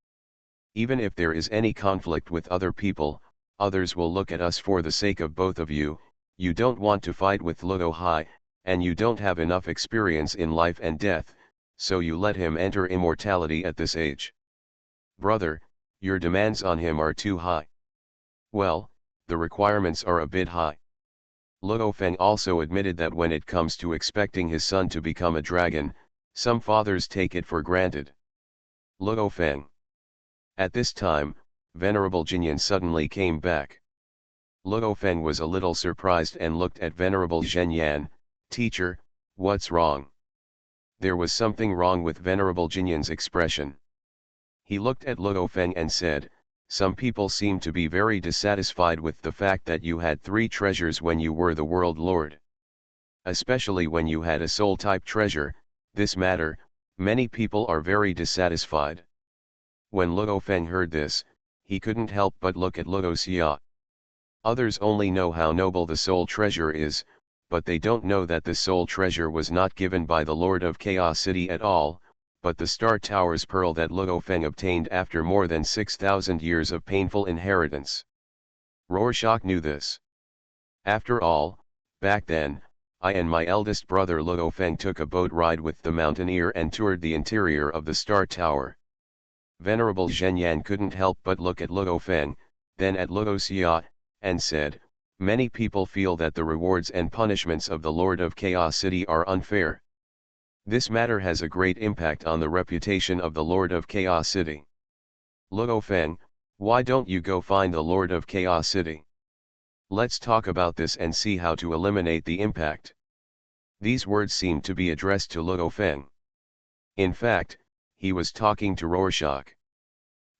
Even if there is any conflict with other people, others will look at us for the sake of both of you. You don't want to fight with Luo Hai, and you don't have enough experience in life and death, so you let him enter immortality at this age. Brother, your demands on him are too high." "Well, the requirements are a bit high." Luo Feng also admitted that when it comes to expecting his son to become a dragon, some fathers take it for granted. Luo Feng. At this time, Venerable Jinyan suddenly came back. Luo Feng was a little surprised and looked at Venerable Zhenyan. "Teacher, what's wrong?" There was something wrong with Venerable Jinyan's expression. He looked at Luo Feng and said, "Some people seem to be very dissatisfied with the fact that you had 3 treasures when you were the world lord. Especially when you had a soul-type treasure, this matter, many people are very dissatisfied." When Luo Feng heard this, he couldn't help but look at Luo Xia. Others only know how noble the soul treasure is, but they don't know that the soul treasure was not given by the Lord of Chaos City at all, but the Star Tower's pearl that Luo Feng obtained after more than 6,000 years of painful inheritance. Rorschach knew this. After all, back then, I and my eldest brother Luo Feng took a boat ride with the mountaineer and toured the interior of the Star Tower. Venerable Zhenyan couldn't help but look at Luo Feng, then at Luo Xia, and said, "Many people feel that the rewards and punishments of the Lord of Chaos City are unfair. This matter has a great impact on the reputation of the Lord of Chaos City. Luo Feng, why don't you go find the Lord of Chaos City? Let's talk about this and see how to eliminate the impact." These words seemed to be addressed to Luo Feng. In fact, he was talking to Rorschach.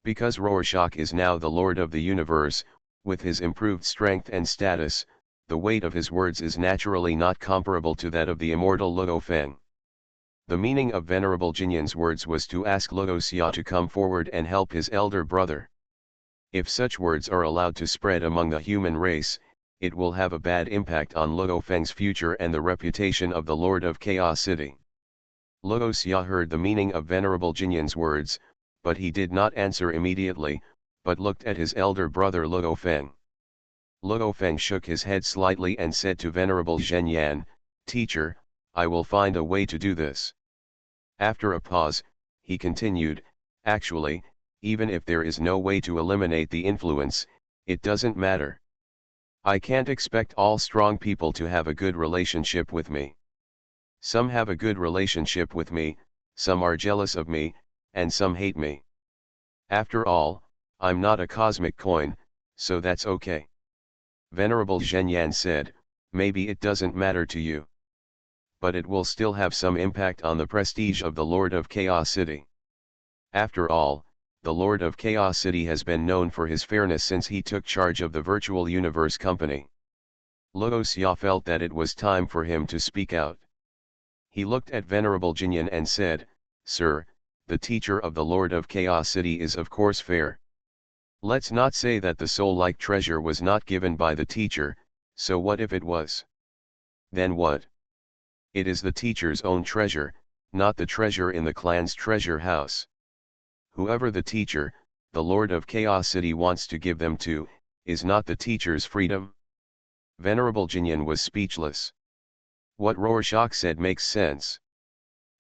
Because Rorschach is now the Lord of the universe, with his improved strength and status, the weight of his words is naturally not comparable to that of the immortal Luo Feng. The meaning of Venerable Jinyan's words was to ask Luo Xia to come forward and help his elder brother. If such words are allowed to spread among the human race, it will have a bad impact on Luo Feng's future and the reputation of the Lord of Chaos City. Luo Xia heard the meaning of Venerable Jinyan's words, but he did not answer immediately, but looked at his elder brother Luo Feng. Luo Feng shook his head slightly and said to Venerable Zhenyan, "Teacher, I will find a way to do this." After a pause, he continued, "Actually, even if there is no way to eliminate the influence, it doesn't matter. I can't expect all strong people to have a good relationship with me. Some have a good relationship with me, some are jealous of me, and some hate me. After all, I'm not a cosmic coin, so that's okay." Venerable Zhenyan said, "Maybe it doesn't matter to you. But it will still have some impact on the prestige of the Lord of Chaos City. After all, the Lord of Chaos City has been known for his fairness since he took charge of the Virtual Universe Company." Luo Xia felt that it was time for him to speak out. He looked at Venerable Jinyan and said, "Sir, the teacher of the Lord of Chaos City is of course fair. Let's not say that the soul-like treasure was not given by the teacher, so what if it was? Then what? It is the teacher's own treasure, not the treasure in the clan's treasure house. Whoever the teacher, the Lord of Chaos City wants to give them to, is not the teacher's freedom." Venerable Jinyan was speechless. What Rorschach said makes sense.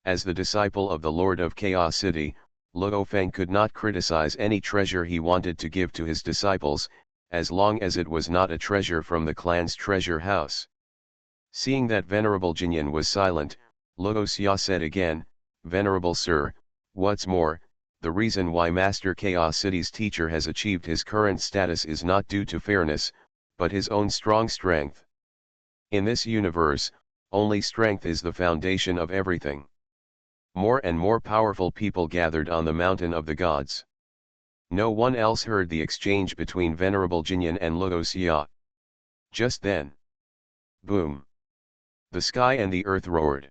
As the disciple of the Lord of Chaos City, Luo Feng could not criticize any treasure he wanted to give to his disciples, as long as it was not a treasure from the clan's treasure house. Seeing that Venerable Jinyan was silent, Luo Xia said again, "Venerable Sir, what's more, the reason why Master Chaos City's teacher has achieved his current status is not due to fairness, but his own strong strength. In this universe, only strength is the foundation of everything." More and more powerful people gathered on the mountain of the gods. No one else heard the exchange between Venerable Jinyan and Luo Xia. Just then, boom! The sky and the earth roared.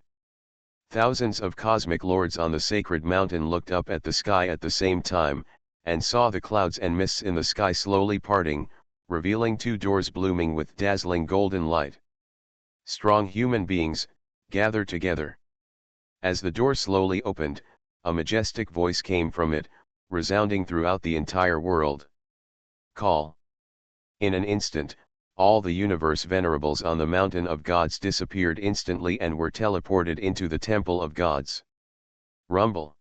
Thousands of cosmic lords on the sacred mountain looked up at the sky at the same time, and saw the clouds and mists in the sky slowly parting, revealing two doors blooming with dazzling golden light. Strong human beings, gather together. As the door slowly opened, a majestic voice came from it, resounding throughout the entire world. "Call." In an instant, all the universe venerables on the mountain of gods disappeared instantly and were teleported into the temple of gods. Rumble.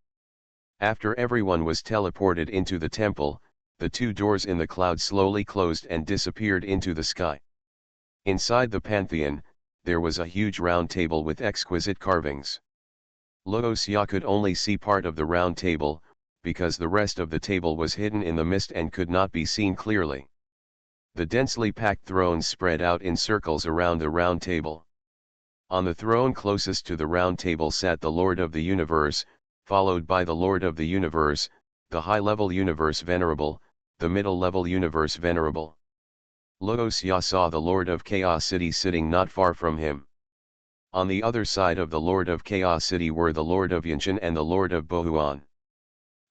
After everyone was teleported into the temple, the two doors in the cloud slowly closed and disappeared into the sky. Inside the pantheon, there was a huge round table with exquisite carvings. Luo Xia could only see part of the round table, because the rest of the table was hidden in the mist and could not be seen clearly. The densely packed thrones spread out in circles around the round table. On the throne closest to the round table sat the Lord of the Universe, followed by the Lord of the Universe, the high-level universe venerable, the middle-level universe venerable. Luo Xia saw the Lord of Chaos City sitting not far from him. On the other side of the Lord of Chaos City were the Lord of Yanshan and the Lord of Bohuan.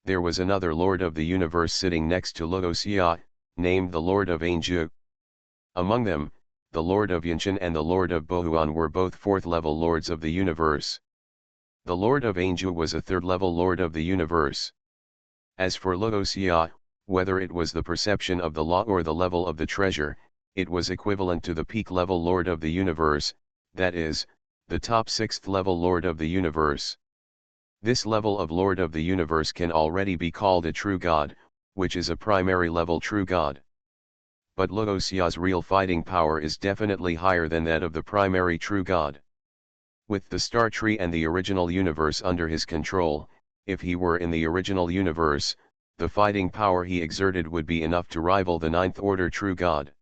There was another Lord of the Universe sitting next to Luo Xia, named the Lord of Anju. Among them, the Lord of Yanshan and the Lord of Bohuan were both fourth-level Lords of the Universe. The Lord of Anju was a third-level Lord of the Universe. As for Luo Xia, whether it was the perception of the law or the level of the treasure, it was equivalent to the peak-level Lord of the Universe, that is, the top sixth-level Lord of the Universe. This level of Lord of the Universe can already be called a true God, which is a primary-level true God. But Luo Xia's real fighting power is definitely higher than that of the primary true God. With the star tree and the original universe under his control, if he were in the original universe, the fighting power he exerted would be enough to rival the ninth-order true God.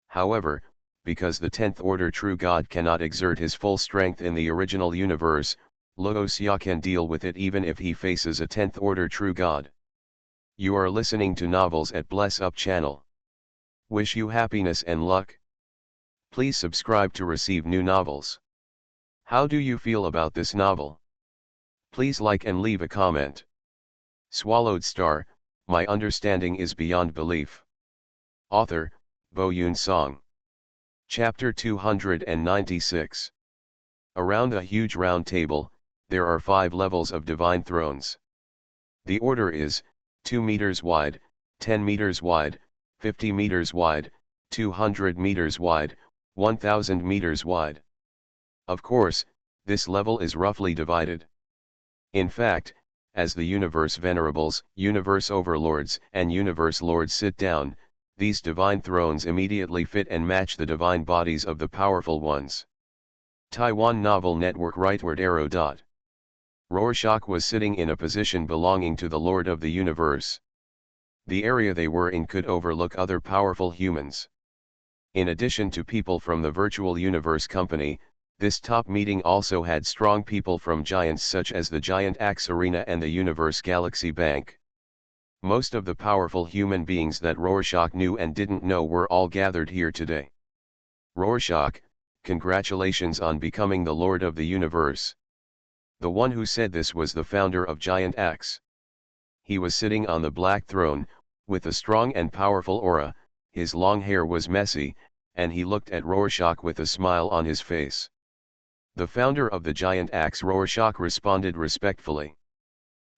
However, because the 10th order true God cannot exert his full strength in the original universe, Luo Xia can deal with it even if he faces a 10th order true God. You are listening to Novels at Bless Up channel. Wish you happiness and luck. Please subscribe to receive new novels. How do you feel about this novel? Please like and leave a comment. Swallowed Star, My Understanding is Beyond Belief. Author, Bo Yoon Song. Chapter 296. Around a huge round table, there are 5 levels of divine thrones. The order is, 2 meters wide, 10 meters wide, 50 meters wide, 200 meters wide, 1000 meters wide. Of course, this level is roughly divided. In fact, as the universe venerables, universe overlords, and universe lords sit down, these divine thrones immediately fit and match the divine bodies of the powerful ones. Taiwan Novel Network Rightward arrow. Rorschach was sitting in a position belonging to the Lord of the Universe. The area they were in could overlook other powerful humans. In addition to people from the Virtual Universe Company, this top meeting also had strong people from giants such as the Giant Axe Arena and the Universe Galaxy Bank. Most of the powerful human beings that Rorschach knew and didn't know were all gathered here today. Rorschach, congratulations on becoming the Lord of the Universe. The one who said this was the founder of Giant Axe. He was sitting on the black throne, with a strong and powerful aura, his long hair was messy, and he looked at Rorschach with a smile on his face. The founder of the Giant Axe, Rorschach, responded respectfully.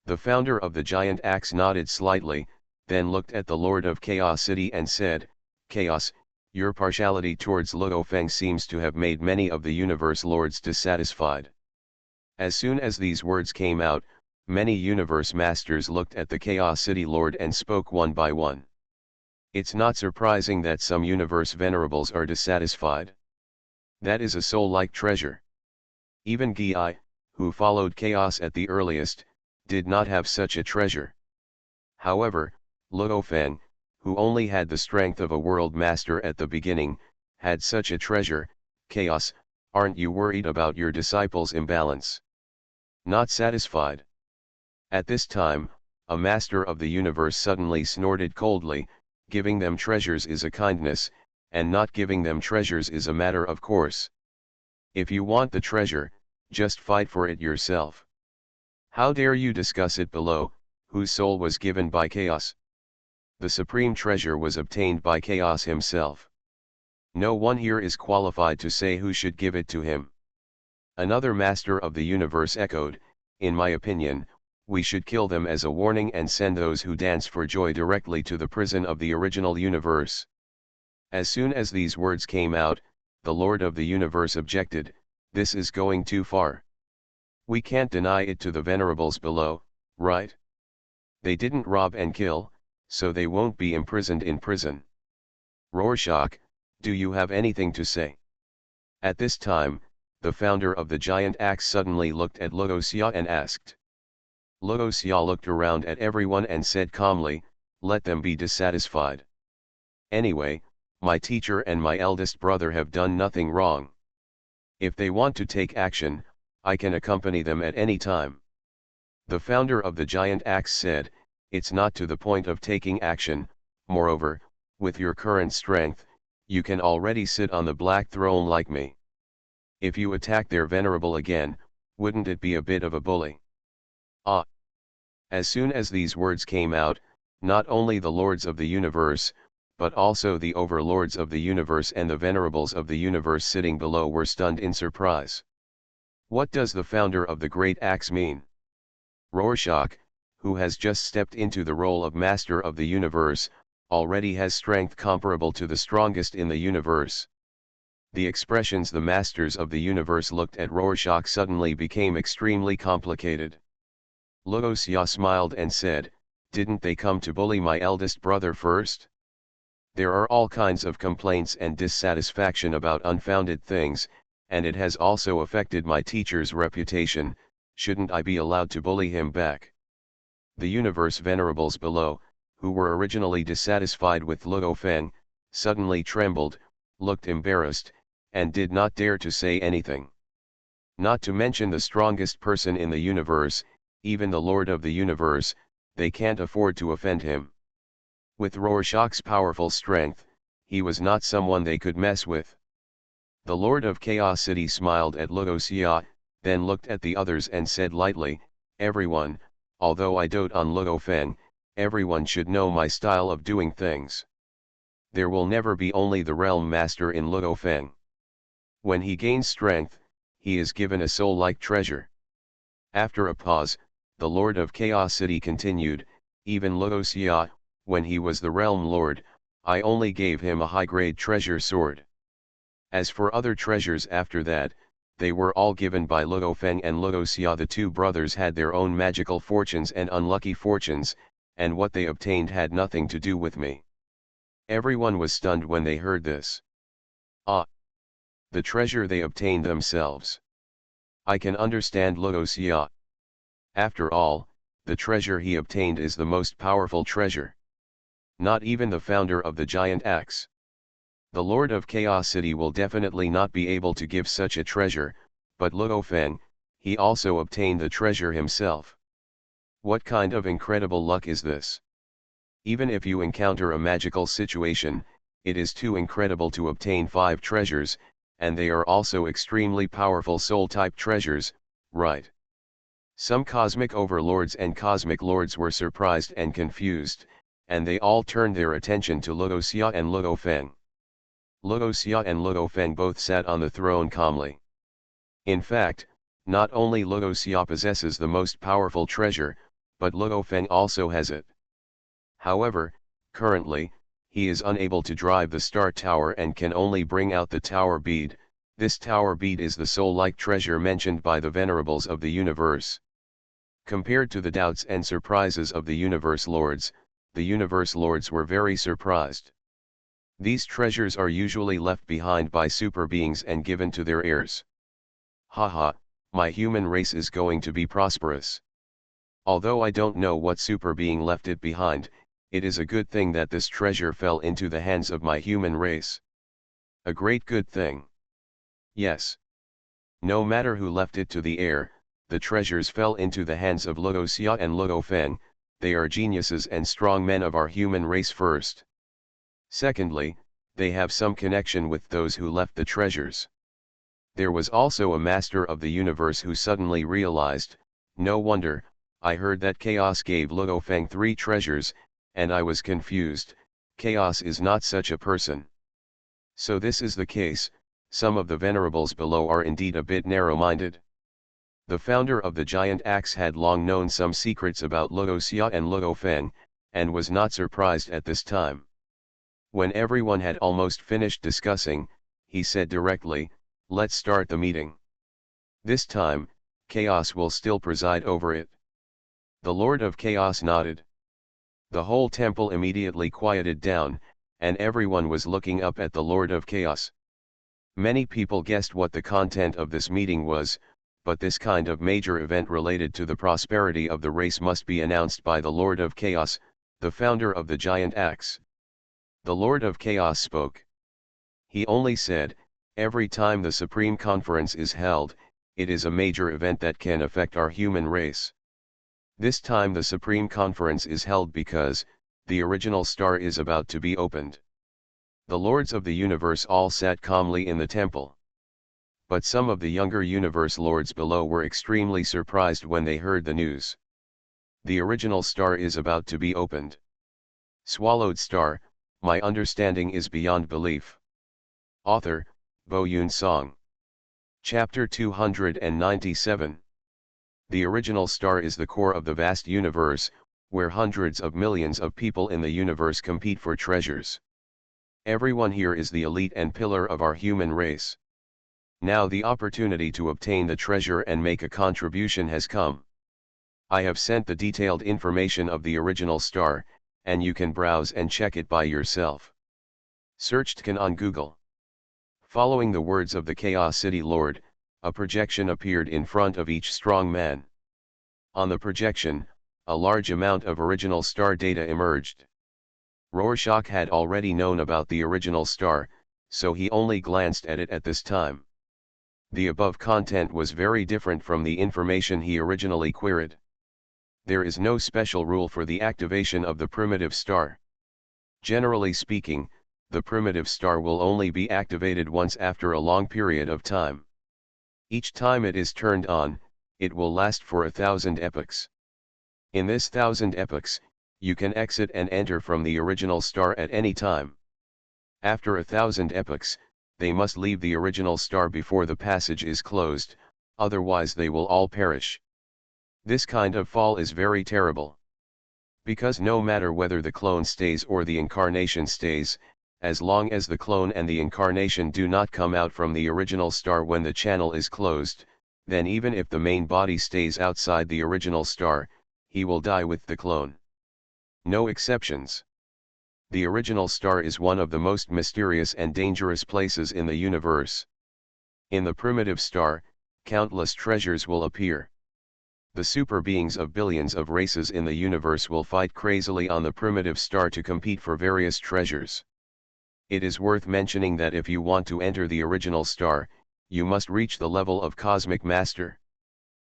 The founder of the Giant Axe nodded slightly, then looked at the Lord of Chaos City and said, "Chaos, your partiality towards Luo Feng seems to have made many of the universe lords dissatisfied." As soon as these words came out, many universe masters looked at the Chaos City Lord and spoke one by one. It's not surprising that some universe venerables are dissatisfied. That is a soul-like treasure. Even Gi, who followed Chaos at the earliest, did not have such a treasure. However, Luo Feng, who only had the strength of a world master at the beginning, had such a treasure. Chaos, aren't you worried about your disciples' imbalance? Not satisfied? At this time, a master of the universe suddenly snorted coldly, "Giving them treasures is a kindness, and not giving them treasures is a matter of course. If you want the treasure, just fight for it yourself. How dare you discuss it below, whose soul was given by Chaos? The supreme treasure was obtained by Chaos himself. No one here is qualified to say who should give it to him." Another master of the universe echoed, "In my opinion, we should kill them as a warning and send those who dance for joy directly to the prison of the original universe." As soon as these words came out, the Lord of the Universe objected, "This is going too far. We can't deny it to the venerables below, right? They didn't rob and kill, so they won't be imprisoned in prison. Rorschach, do you have anything to say?" At this time, the founder of the Giant Axe suddenly looked at Luo Xia and asked. Luo Xia looked around at everyone and said calmly, "Let them be dissatisfied. Anyway, my teacher and my eldest brother have done nothing wrong. If they want to take action, I can accompany them at any time." The founder of the Giant Axe said, "It's not to the point of taking action. Moreover, with your current strength, you can already sit on the black throne like me. If you attack their venerable again, wouldn't it be a bit of a bully?" Ah! As soon as these words came out, not only the lords of the universe, but also the overlords of the universe and the venerables of the universe sitting below were stunned in surprise. What does the founder of the Great Axe mean? Rorschach, who has just stepped into the role of Master of the Universe, already has strength comparable to the strongest in the universe. The expressions the Masters of the Universe looked at Rorschach suddenly became extremely complicated. Luo Xia smiled and said, "Didn't they come to bully my eldest brother first? There are all kinds of complaints and dissatisfaction about unfounded things, and it has also affected my teacher's reputation. Shouldn't I be allowed to bully him back?" The universe venerables below, who were originally dissatisfied with Luo Feng, suddenly trembled, looked embarrassed, and did not dare to say anything. Not to mention the strongest person in the universe, even the Lord of the Universe, they can't afford to offend him. With Rorschach's powerful strength, he was not someone they could mess with. The Lord of Chaos City smiled at Luoxia, then looked at the others and said lightly, "Everyone, although I dote on Luo Feng, everyone should know my style of doing things. There will never be only the realm master in Luo Feng. When he gains strength, he is given a soul-like treasure." After a pause, the Lord of Chaos City continued, "Even Luoxia, when he was the realm lord, I only gave him a high-grade treasure sword. As for other treasures after that, they were all given by Luo Feng and Luoxia. The two brothers had their own magical fortunes and unlucky fortunes, and what they obtained had nothing to do with me." Everyone was stunned when they heard this. Ah! The treasure they obtained themselves. I can understand Luoxia. After all, the treasure he obtained is the most powerful treasure. Not even the founder of the giant axe. The Lord of Chaos City will definitely not be able to give such a treasure, but Luo Feng, he also obtained the treasure himself. What kind of incredible luck is this? Even if you encounter a magical situation, it is too incredible to obtain 5 treasures, and they are also extremely powerful soul-type treasures, right? Some cosmic overlords and cosmic lords were surprised and confused, and they all turned their attention to Luoxia and Luo Feng. Luoxia and Luo Feng both sat on the throne calmly. In fact, not only Luoxia possesses the most powerful treasure, but Luo Feng also has it. However, currently, he is unable to drive the star tower and can only bring out the tower bead. This tower bead is the soul-like treasure mentioned by the venerables of the universe. Compared to the doubts and surprises of the universe lords, the universe lords were very surprised. These treasures are usually left behind by super beings and given to their heirs. Haha, my human race is going to be prosperous. Although I don't know what super being left it behind, it is a good thing that this treasure fell into the hands of my human race. A great good thing. Yes. No matter who left it to the heir, the treasures fell into the hands of Luoxia and Luo Feng. They are geniuses and strong men of our human race first. Secondly, they have some connection with those who left the treasures. There was also a master of the universe who suddenly realized, no wonder, I heard that Chaos gave Luo Feng 3 treasures, and I was confused. Chaos is not such a person. So this is the case, some of the venerables below are indeed a bit narrow-minded. The founder of the giant axe had long known some secrets about Luoxia and Luo Feng, and was not surprised at this time. When everyone had almost finished discussing, he said directly, "Let's start the meeting. This time, Chaos will still preside over it." The Lord of Chaos nodded. The whole temple immediately quieted down, and everyone was looking up at the Lord of Chaos. Many people guessed what the content of this meeting was, but this kind of major event related to the prosperity of the race must be announced by the Lord of Chaos, the founder of the giant axe. The Lord of Chaos spoke. He only said, "Every time the Supreme Conference is held, it is a major event that can affect our human race. This time the Supreme Conference is held because, the original star is about to be opened." The lords of the universe all sat calmly in the temple. But some of the younger universe lords below were extremely surprised when they heard the news. The original star is about to be opened. Swallowed star, my understanding is beyond belief. Author, Bo Yun Song. Chapter 297. The original star is the core of the vast universe, where hundreds of millions of people in the universe compete for treasures. Everyone here is the elite and pillar of our human race. Now the opportunity to obtain the treasure and make a contribution has come. I have sent the detailed information of the original star, and you can browse and check it by yourself. Searched can on Google. Following the words of the Chaos City Lord, a projection appeared in front of each strong man. On the projection, a large amount of original star data emerged. Rorschach had already known about the original star, so he only glanced at it at this time. The above content was very different from the information he originally queried. There is no special rule for the activation of the primitive star. Generally speaking, the primitive star will only be activated once after a long period of time. Each time it is turned on, it will last for 1,000 epochs. In this 1,000 epochs, you can exit and enter from the original star at any time. After 1,000 epochs, they must leave the original star before the passage is closed, otherwise they will all perish. This kind of fall is very terrible. Because no matter whether the clone stays or the incarnation stays, as long as the clone and the incarnation do not come out from the original star when the channel is closed, then even if the main body stays outside the original star, he will die with the clone. No exceptions. The original star is one of the most mysterious and dangerous places in the universe. In the primitive star, countless treasures will appear. The super beings of billions of races in the universe will fight crazily on the primitive star to compete for various treasures. It is worth mentioning that if you want to enter the original star, you must reach the level of Cosmic Master.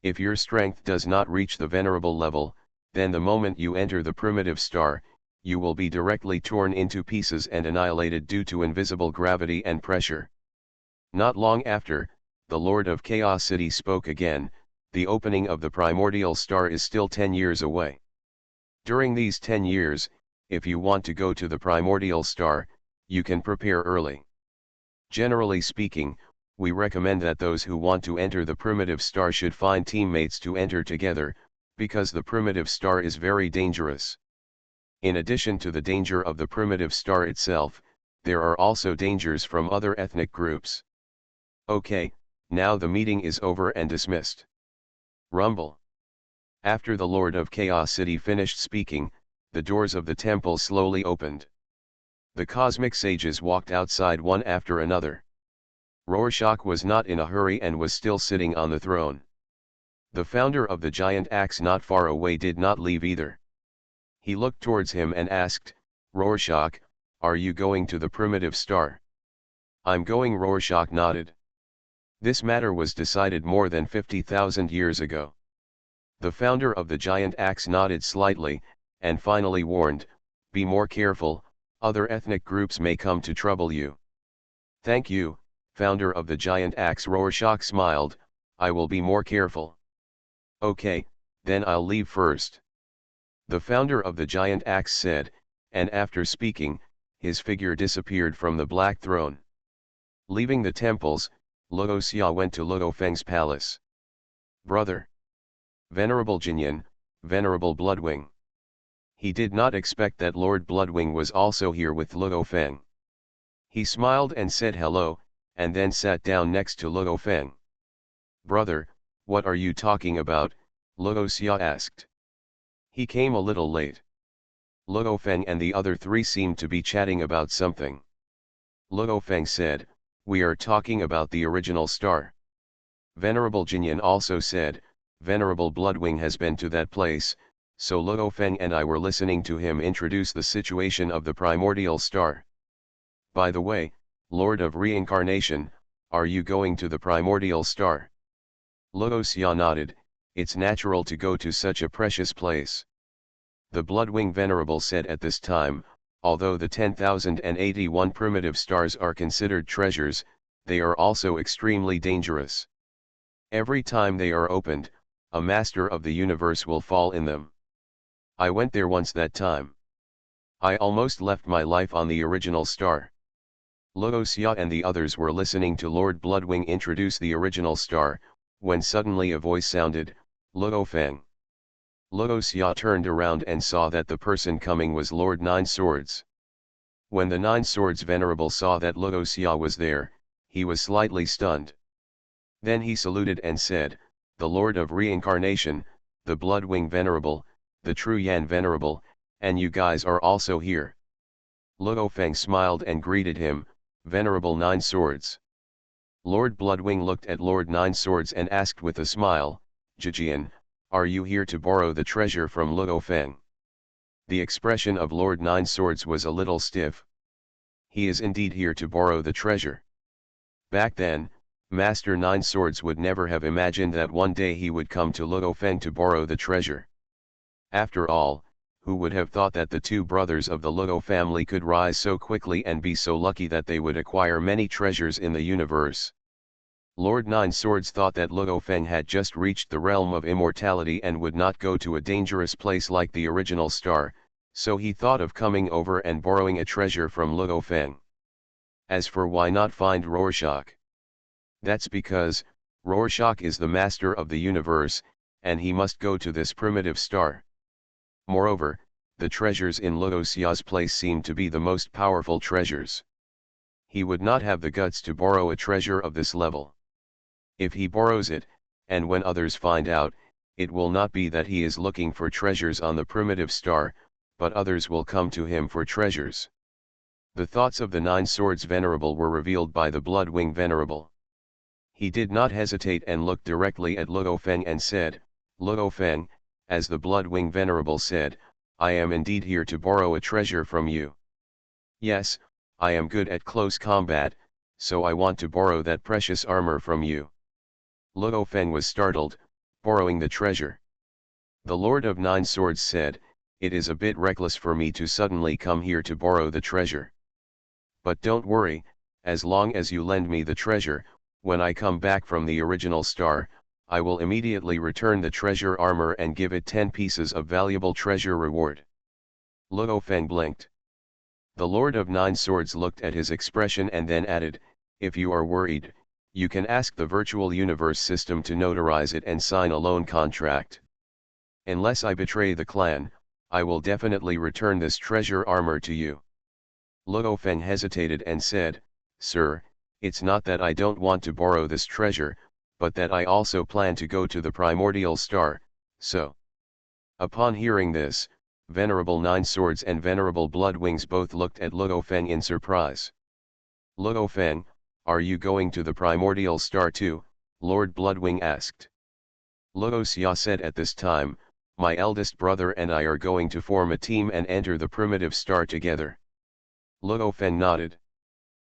If your strength does not reach the venerable level, then the moment you enter the primitive star, you will be directly torn into pieces and annihilated due to invisible gravity and pressure. Not long after, the Lord of Chaos City spoke again. The opening of the primordial star is still 10 years away. During these 10 years, if you want to go to the primordial star, you can prepare early. Generally speaking, we recommend that those who want to enter the primitive star should find teammates to enter together, because the primitive star is very dangerous. In addition to the danger of the primitive star itself, there are also dangers from other ethnic groups. Okay, now the meeting is over and dismissed. Rumble. After the Lord of Chaos City finished speaking, the doors of the temple slowly opened. The cosmic sages walked outside one after another. Rorschach was not in a hurry and was still sitting on the throne. The founder of the giant axe not far away did not leave either. He looked towards him and asked, "Rorschach, are you going to the primitive star?" "I'm going," Rorschach nodded. This matter was decided more than 50,000 years ago. The founder of the giant axe nodded slightly, and finally warned, "Be more careful, other ethnic groups may come to trouble you." "Thank you, founder of the giant axe," Rorschach smiled, "I will be more careful." "Okay, then I'll leave first," the founder of the giant axe said, and after speaking, his figure disappeared from the black throne. Leaving the temples, Luo Xia went to Luo Feng's palace. "Brother! Venerable Jinyan, Venerable Bloodwing." He did not expect that Lord Bloodwing was also here with Luo Feng. He smiled and said hello, and then sat down next to Luo Feng. "Brother, what are you talking about?" Luo Xia asked. He came a little late. Luo Feng and the other three seemed to be chatting about something. Luo Feng said, "We are talking about the original star." Venerable Jinyan also said, "Venerable Bloodwing has been to that place, so Luo Feng and I were listening to him introduce the situation of the primordial star. By the way, Lord of Reincarnation, are you going to the primordial star?" Luo Xia nodded. "It's natural to go to such a precious place." The Bloodwing Venerable said at this time, although the 10,081 primitive stars are considered treasures, they are also extremely dangerous. Every time they are opened, a master of the universe will fall in them. I went there once that time. I almost left my life on the original star. Luo Xia and the others were listening to Lord Bloodwing introduce the original star, when suddenly a voice sounded, "Luo Feng." Luo Xia turned around and saw that the person coming was Lord Nine Swords. When the Nine Swords Venerable saw that Luo Xia was there, he was slightly stunned. Then he saluted and said, "The Lord of Reincarnation, the Bloodwing Venerable, the True Yan Venerable, and you guys are also here." Luo Feng smiled and greeted him, "Venerable Nine Swords." Lord Bloodwing looked at Lord Nine Swords and asked with a smile, "Jijian, are you here to borrow the treasure from Luo Feng?" The expression of Lord Nine Swords was a little stiff. He is indeed here to borrow the treasure. Back then, Master Nine Swords would never have imagined that one day he would come to Luo Feng to borrow the treasure. After all, who would have thought that the two brothers of the Luo family could rise so quickly and be so lucky that they would acquire many treasures in the universe? Lord Nine Swords thought that Luo Feng had just reached the realm of immortality and would not go to a dangerous place like the original star, so he thought of coming over and borrowing a treasure from Luo Feng. As for why not find Rorschach? That's because, Rorschach is the master of the universe, and he must go to this primitive star. Moreover, the treasures in Luo Xia's place seemed to be the most powerful treasures. He would not have the guts to borrow a treasure of this level. If he borrows it, and when others find out, it will not be that he is looking for treasures on the primitive star, but others will come to him for treasures. The thoughts of the Nine Swords Venerable were revealed by the Bloodwing Venerable. He did not hesitate and looked directly at Luo Feng and said, "Luo Feng, as the Bloodwing Venerable said, I am indeed here to borrow a treasure from you. Yes, I am good at close combat, so I want to borrow that precious armor from you." Luo Feng was startled, borrowing the treasure. The Lord of Nine Swords said, "It is a bit reckless for me to suddenly come here to borrow the treasure. But don't worry, as long as you lend me the treasure, when I come back from the original star, I will immediately return the treasure armor and give it 10 pieces of valuable treasure reward." Luo Feng blinked. The Lord of Nine Swords looked at his expression and then added, "If you are worried, you can ask the virtual universe system to notarize it and sign a loan contract. Unless I betray the clan, I will definitely return this treasure armor to you." Luo Feng hesitated and said, "Sir, it's not that I don't want to borrow this treasure, but that I also plan to go to the primordial star, so." Upon hearing this, Venerable Nine Swords and Venerable Bloodwings both looked at Luo Feng in surprise. "Luo Feng, are you going to the primordial star too?" Lord Bloodwing asked. Luo Xia said at this time, "My eldest brother and I are going to form a team and enter the primitive star together." Luo Feng nodded.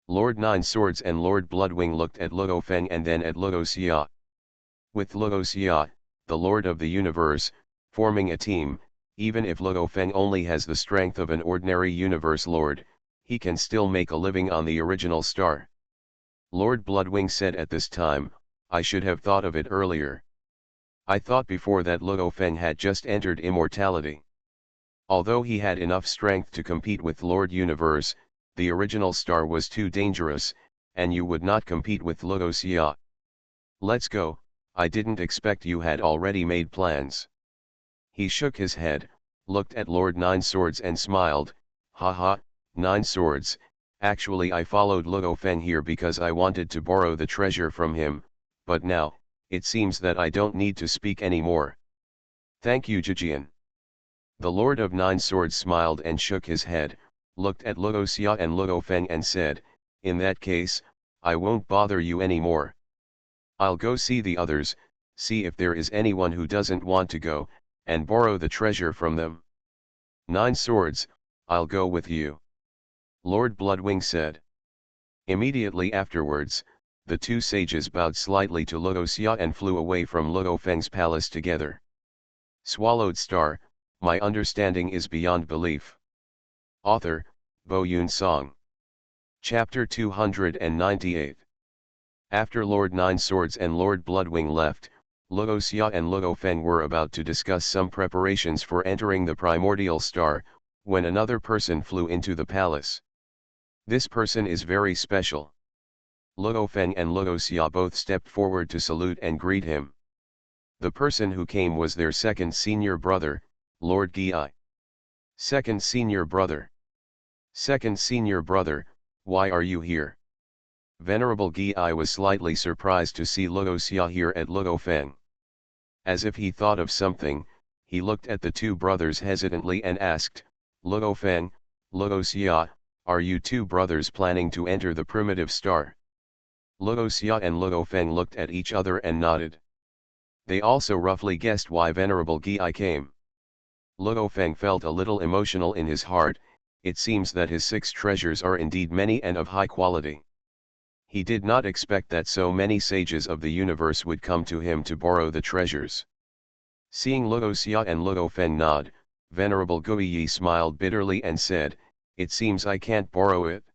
Lord Nine Swords and Lord Bloodwing looked at Luo Feng and then at Luo Xia. With Luo Xia, the Lord of the Universe, forming a team, even if Luo Feng only has the strength of an ordinary Universe Lord, he can still make a living on the original star. Lord Bloodwing said at this time, "I should have thought of it earlier. I thought before that Luo Feng had just entered immortality. Although he had enough strength to compete with Lord Universe, the original star was too dangerous, and you would not compete with Luo Xia. Let's go, I didn't expect you had already made plans." He shook his head, looked at Lord Nine Swords and smiled, "Haha, Nine Swords, actually I followed Luo Feng here because I wanted to borrow the treasure from him, but now, it seems that I don't need to speak anymore. Thank you Jijian." The Lord of Nine Swords smiled and shook his head, looked at Luo Xia and Luo Feng and said, "In that case, I won't bother you anymore. I'll go see the others, see if there is anyone who doesn't want to go, and borrow the treasure from them." "Nine Swords, I'll go with you," Lord Bloodwing said. Immediately afterwards, the two sages bowed slightly to Luo Xia and flew away from Luo Feng's palace together. Swallowed Star, my understanding is beyond belief. Author, Bo Yun Song. Chapter 298. After Lord Nine Swords and Lord Bloodwing left, Luo Xia and Luo Feng were about to discuss some preparations for entering the primordial star, when another person flew into the palace. This person is very special. Luo Feng and Luo Xia both stepped forward to salute and greet him. The person who came was their second senior brother, Lord Gi. "Second senior brother. Second senior brother, why are you here?" Venerable Gi was slightly surprised to see Luo Xia here at Luo Feng. As if he thought of something, he looked at the two brothers hesitantly and asked, "Luo Feng, Luo Xia, are you two brothers planning to enter the primitive star?" Luo Xia and Luo Feng looked at each other and nodded. They also roughly guessed why Venerable Gi came. Luo Feng felt a little emotional in his heart. It seems that his 6 treasures are indeed many and of high quality. He did not expect that so many sages of the universe would come to him to borrow the treasures. Seeing Luo Xia and Luo Feng nod, Venerable Guiyi smiled bitterly and said, "It seems I can't borrow it.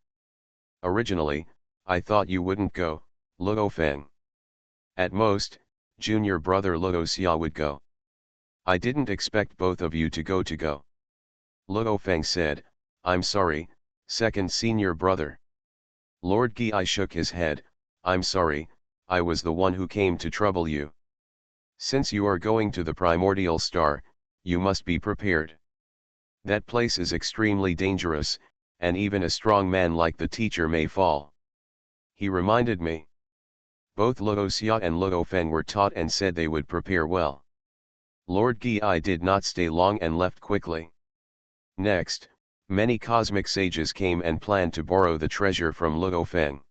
Originally, I thought you wouldn't go, Luo Feng. At most, junior brother Luo Xia would go. I didn't expect both of you to go. Luo Feng said, "I'm sorry, second senior brother." Lord Guiyi shook his head, "I'm sorry, I was the one who came to trouble you. Since you are going to the primordial star, you must be prepared. That place is extremely dangerous, and even a strong man like the teacher may fall." He reminded me. Both Luo Xia and Luo Feng were taught and said they would prepare well. Lord Guiyi did not stay long and left quickly. Next, many cosmic sages came and planned to borrow the treasure from Luo Feng.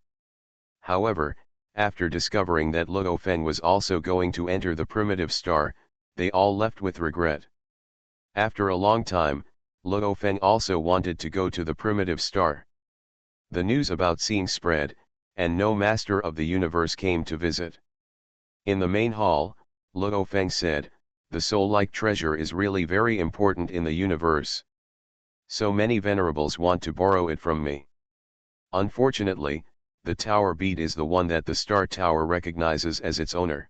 However, after discovering that Luo Feng was also going to enter the primitive star, they all left with regret. After a long time, Luo Feng also wanted to go to the primitive star. The news about seeing spread, and no master of the universe came to visit. In the main hall, Luo Feng said, "The soul-like treasure is really very important in the universe. So many venerables want to borrow it from me. Unfortunately, the tower bead is the one that the star tower recognizes as its owner.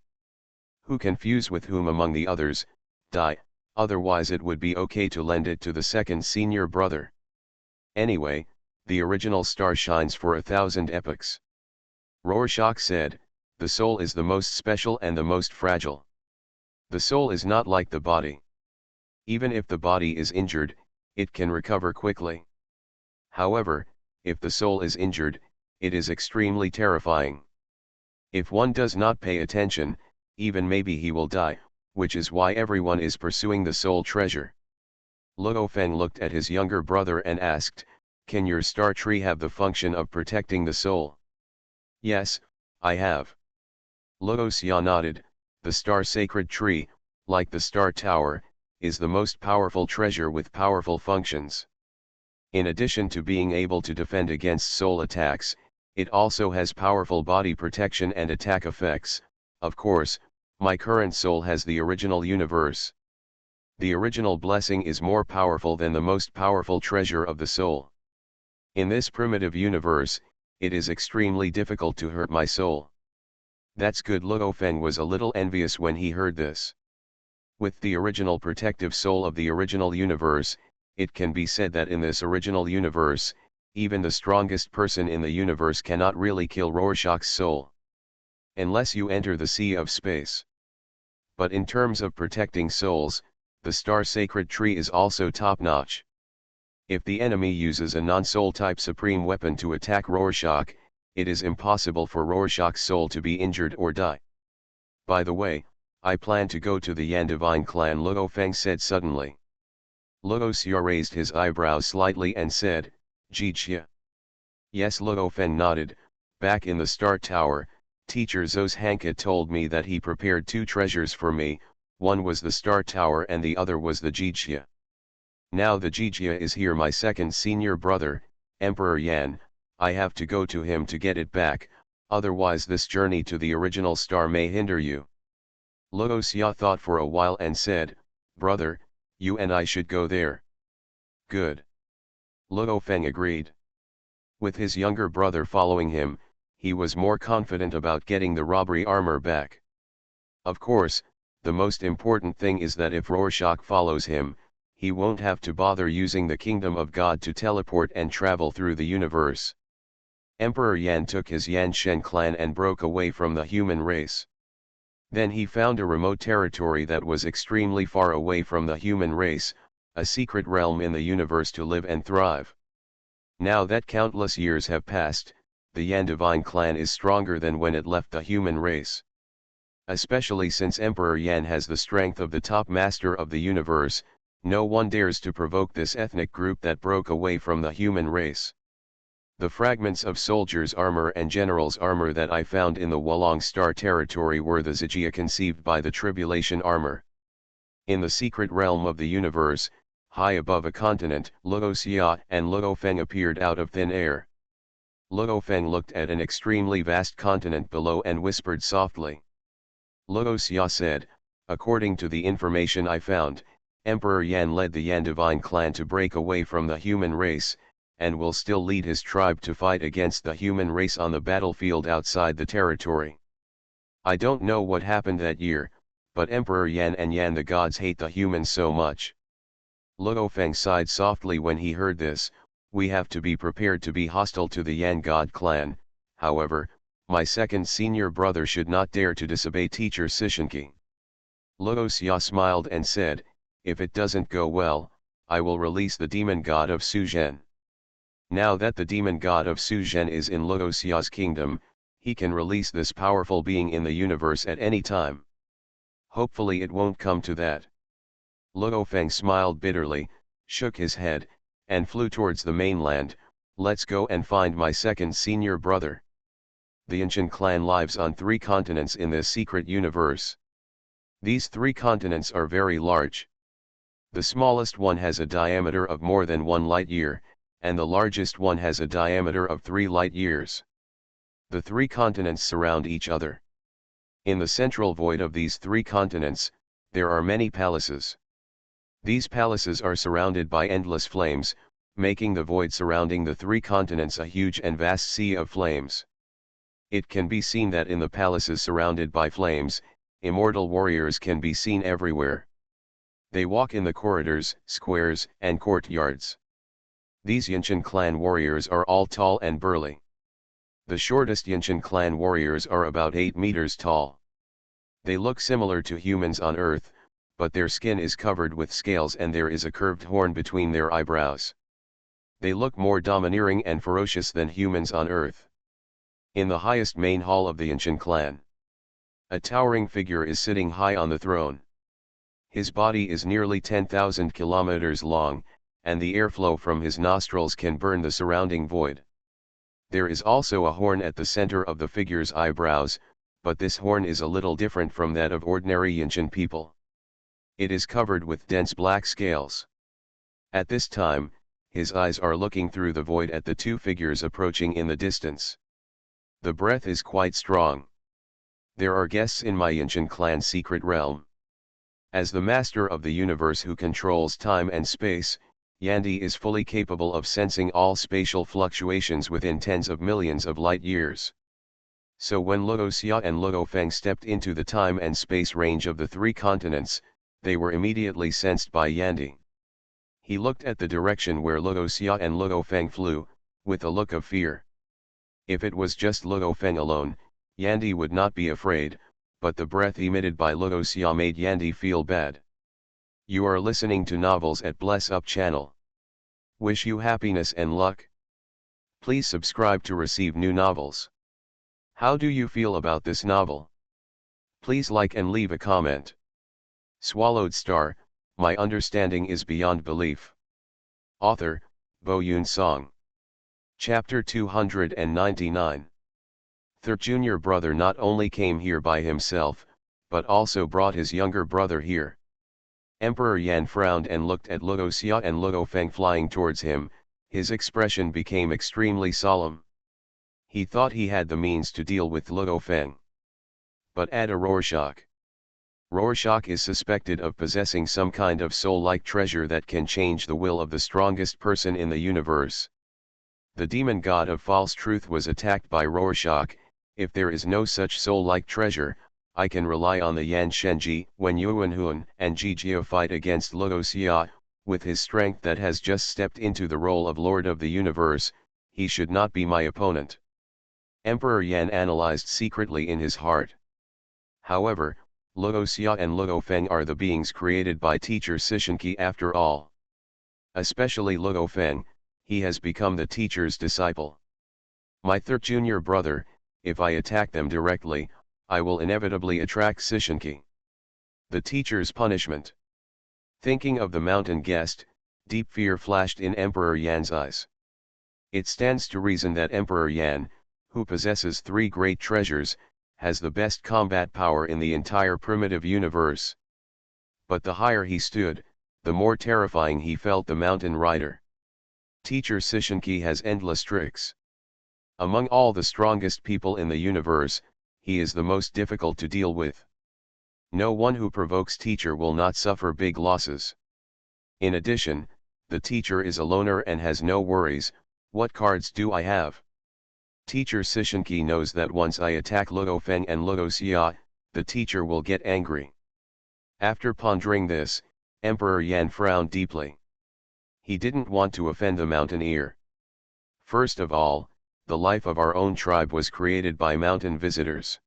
Who can fuse with whom among the others, die, otherwise it would be okay to lend it to the second senior brother. Anyway, the original star shines for 1,000 epochs." Rorschach said, "The soul is the most special and the most fragile. The soul is not like the body. Even if the body is injured, it can recover quickly. However, if the soul is injured, it is extremely terrifying. If one does not pay attention, even maybe he will die, which is why everyone is pursuing the soul treasure." Luo Feng looked at his younger brother and asked, "Can your star tree have the function of protecting the soul?" "Yes, I have." Luo Xia nodded. "The star sacred tree, like the star tower, is the most powerful treasure with powerful functions. In addition to being able to defend against soul attacks, it also has powerful body protection and attack effects. Of course, my current soul has the original universe. The original blessing is more powerful than the most powerful treasure of the soul. In this primitive universe, it is extremely difficult to hurt my soul." "That's good." Luo Feng was a little envious when he heard this. With the original protective soul of the original universe, it can be said that in this original universe, even the strongest person in the universe cannot really kill Rorschach's soul. Unless you enter the sea of space. But in terms of protecting souls, the star sacred tree is also top-notch. If the enemy uses a non-soul type supreme weapon to attack Rorschach, it is impossible for Rorschach's soul to be injured or die. "By the way, I plan to go to the Yan Divine clan," Luo Feng said suddenly. Luo Xia raised his eyebrows slightly and said, "Jixia." "Yes." Luo Feng nodded. "Back in the Star Tower, teacher Zhou's Hanka told me that he prepared 2 treasures for me, one was the Star Tower and the other was the Jixia. Now the Jixia is here, my second senior brother, Emperor Yan, I have to go to him to get it back, otherwise this journey to the original star may hinder you." Luo Xia thought for a while and said, "Brother, you and I should go there." "Good." Luo Feng agreed. With his younger brother following him, he was more confident about getting the robbery armor back. Of course, the most important thing is that if Rorschach follows him, he won't have to bother using the Kingdom of God to teleport and travel through the universe. Emperor Yan took his Yanshen clan and broke away from the human race. Then he found a remote territory that was extremely far away from the human race, a secret realm in the universe to live and thrive. Now that countless years have passed, the Yan Divine clan is stronger than when it left the human race. Especially since Emperor Yan has the strength of the top master of the universe, no one dares to provoke this ethnic group that broke away from the human race. The fragments of soldiers' armor and generals' armor that I found in the Wolong Star territory were the Zijia conceived by the Tribulation armor. In the secret realm of the universe, high above a continent, Luo Xia and Luo Feng appeared out of thin air. Luo Feng looked at an extremely vast continent below and whispered softly. Luo Xia said, According to the information I found, Emperor Yan led the Yan Divine clan to break away from the human race, and will still lead his tribe to fight against the human race on the battlefield outside the territory. I don't know what happened that year, but Emperor Yan and Yan the gods hate the humans so much. Luo Feng sighed softly when he heard this. We have to be prepared to be hostile to the Yan god clan. However, my second senior brother should not dare to disobey teacher Sishinki. Luo Xia smiled and said, if it doesn't go well, I will release the demon god of Suzhen. Now that the demon god of Suzhen is in Luo Xia's kingdom, he can release this powerful being in the universe at any time. Hopefully it won't come to that. Luo Feng smiled bitterly, shook his head, and flew towards the mainland. Let's go and find my second senior brother. The Yanshan clan lives on 3 continents in this secret universe. These 3 continents are very large. The smallest one has a diameter of more than 1 light year, and the largest one has a diameter of 3 light years. The 3 continents surround each other. In the central void of these 3 continents, there are many palaces. These palaces are surrounded by endless flames, making the void surrounding the 3 continents a huge and vast sea of flames. It can be seen that in the palaces surrounded by flames, immortal warriors can be seen everywhere. They walk in the corridors, squares, and courtyards. These Yanshan clan warriors are all tall and burly. The shortest Yanshan clan warriors are about 8 meters tall. They look similar to humans on Earth, but their skin is covered with scales and there is a curved horn between their eyebrows. They look more domineering and ferocious than humans on Earth. In the highest main hall of the Yanshan clan, a towering figure is sitting high on the throne. His body is nearly 10,000 kilometers long, and the airflow from his nostrils can burn the surrounding void. There is also a horn at the center of the figure's eyebrows, but this horn is a little different from that of ordinary Yanshan people. It is covered with dense black scales. At this time, his eyes are looking through the void at the 2 figures approaching in the distance. The breath is quite strong. There are guests in my Yanshan clan's secret realm. As the master of the universe who controls time and space, Yandi is fully capable of sensing all spatial fluctuations within tens of millions of light years. So when Luo Xia and Luo Feng stepped into the time and space range of the 3 continents, they were immediately sensed by Yandi. He looked at the direction where Luo Xia and Luo Feng flew, with a look of fear. If it was just Luo Feng alone, Yandi would not be afraid, but the breath emitted by Luo Xia made Yandi feel bad. You are listening to Novels at Bless Up channel. Wish you happiness and luck. Please subscribe to receive new novels. How do you feel about this novel? Please like and leave a comment. Swallowed Star, my understanding is beyond belief. Author, Bo Yun Song. Chapter 299. Their junior brother not only came here by himself, but also brought his younger brother here. Emperor Yan frowned and looked at Luo Xia and Luo Feng flying towards him. His expression became extremely solemn. He thought he had the means to deal with Luo Feng. But add a Rorschach. Rorschach is suspected of possessing some kind of soul-like treasure that can change the will of the strongest person in the universe. The demon god of false truth was attacked by Rorschach. If there is no such soul-like treasure, I can rely on the Yan Shenji. When Yuanhun and Jijia fight against Luo Xia, with his strength that has just stepped into the role of Lord of the Universe, he should not be my opponent. Emperor Yan analyzed secretly in his heart. However, Luo Xia and Luo Feng are the beings created by teacher Sishinki after all. Especially Luo Feng, he has become the teacher's disciple. My third junior brother, if I attack them directly, I will inevitably attract Sishinki. The teacher's punishment. Thinking of the mountain guest, deep fear flashed in Emperor Yan's eyes. It stands to reason that Emperor Yan, who possesses 3 great treasures, has the best combat power in the entire primitive universe. But the higher he stood, the more terrifying he felt the mountain rider. Teacher Sishinki has endless tricks. Among all the strongest people in the universe, he is the most difficult to deal with. No one who provokes teacher will not suffer big losses. In addition, the teacher is a loner and has no worries. What cards do I have? Teacher Sishinki knows that once I attack Luo Feng and Luo Xia, the teacher will get angry. After pondering this, Emperor Yan frowned deeply. He didn't want to offend the mountaineer. First of all, the life of our own tribe was created by mountain visitors.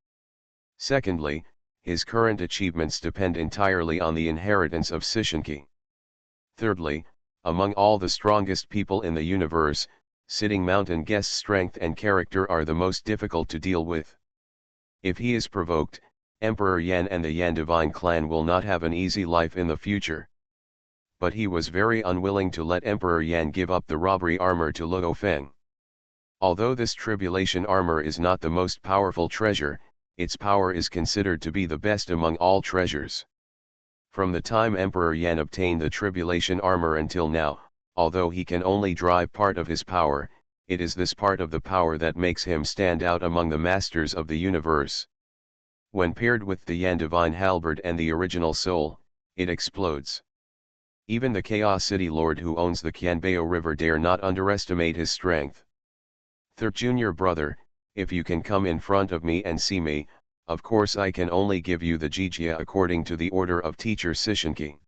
Secondly, his current achievements depend entirely on the inheritance of Sishinki. Thirdly, among all the strongest people in the universe, Sitting Mountain Guest's strength and character are the most difficult to deal with. If he is provoked, Emperor Yan and the Yan Divine clan will not have an easy life in the future. But he was very unwilling to let Emperor Yan give up the robbery armor to Luo Feng. Although this tribulation armor is not the most powerful treasure, its power is considered to be the best among all treasures. From the time Emperor Yan obtained the tribulation armor until now, although he can only drive part of his power, it is this part of the power that makes him stand out among the masters of the universe. When paired with the Yan Divine Halberd and the original soul, it explodes. Even the Chaos City Lord who owns the Qianbao River dare not underestimate his strength. Third junior brother, if you can come in front of me and see me, of course I can only give you the Jijia according to the order of teacher Sishinki.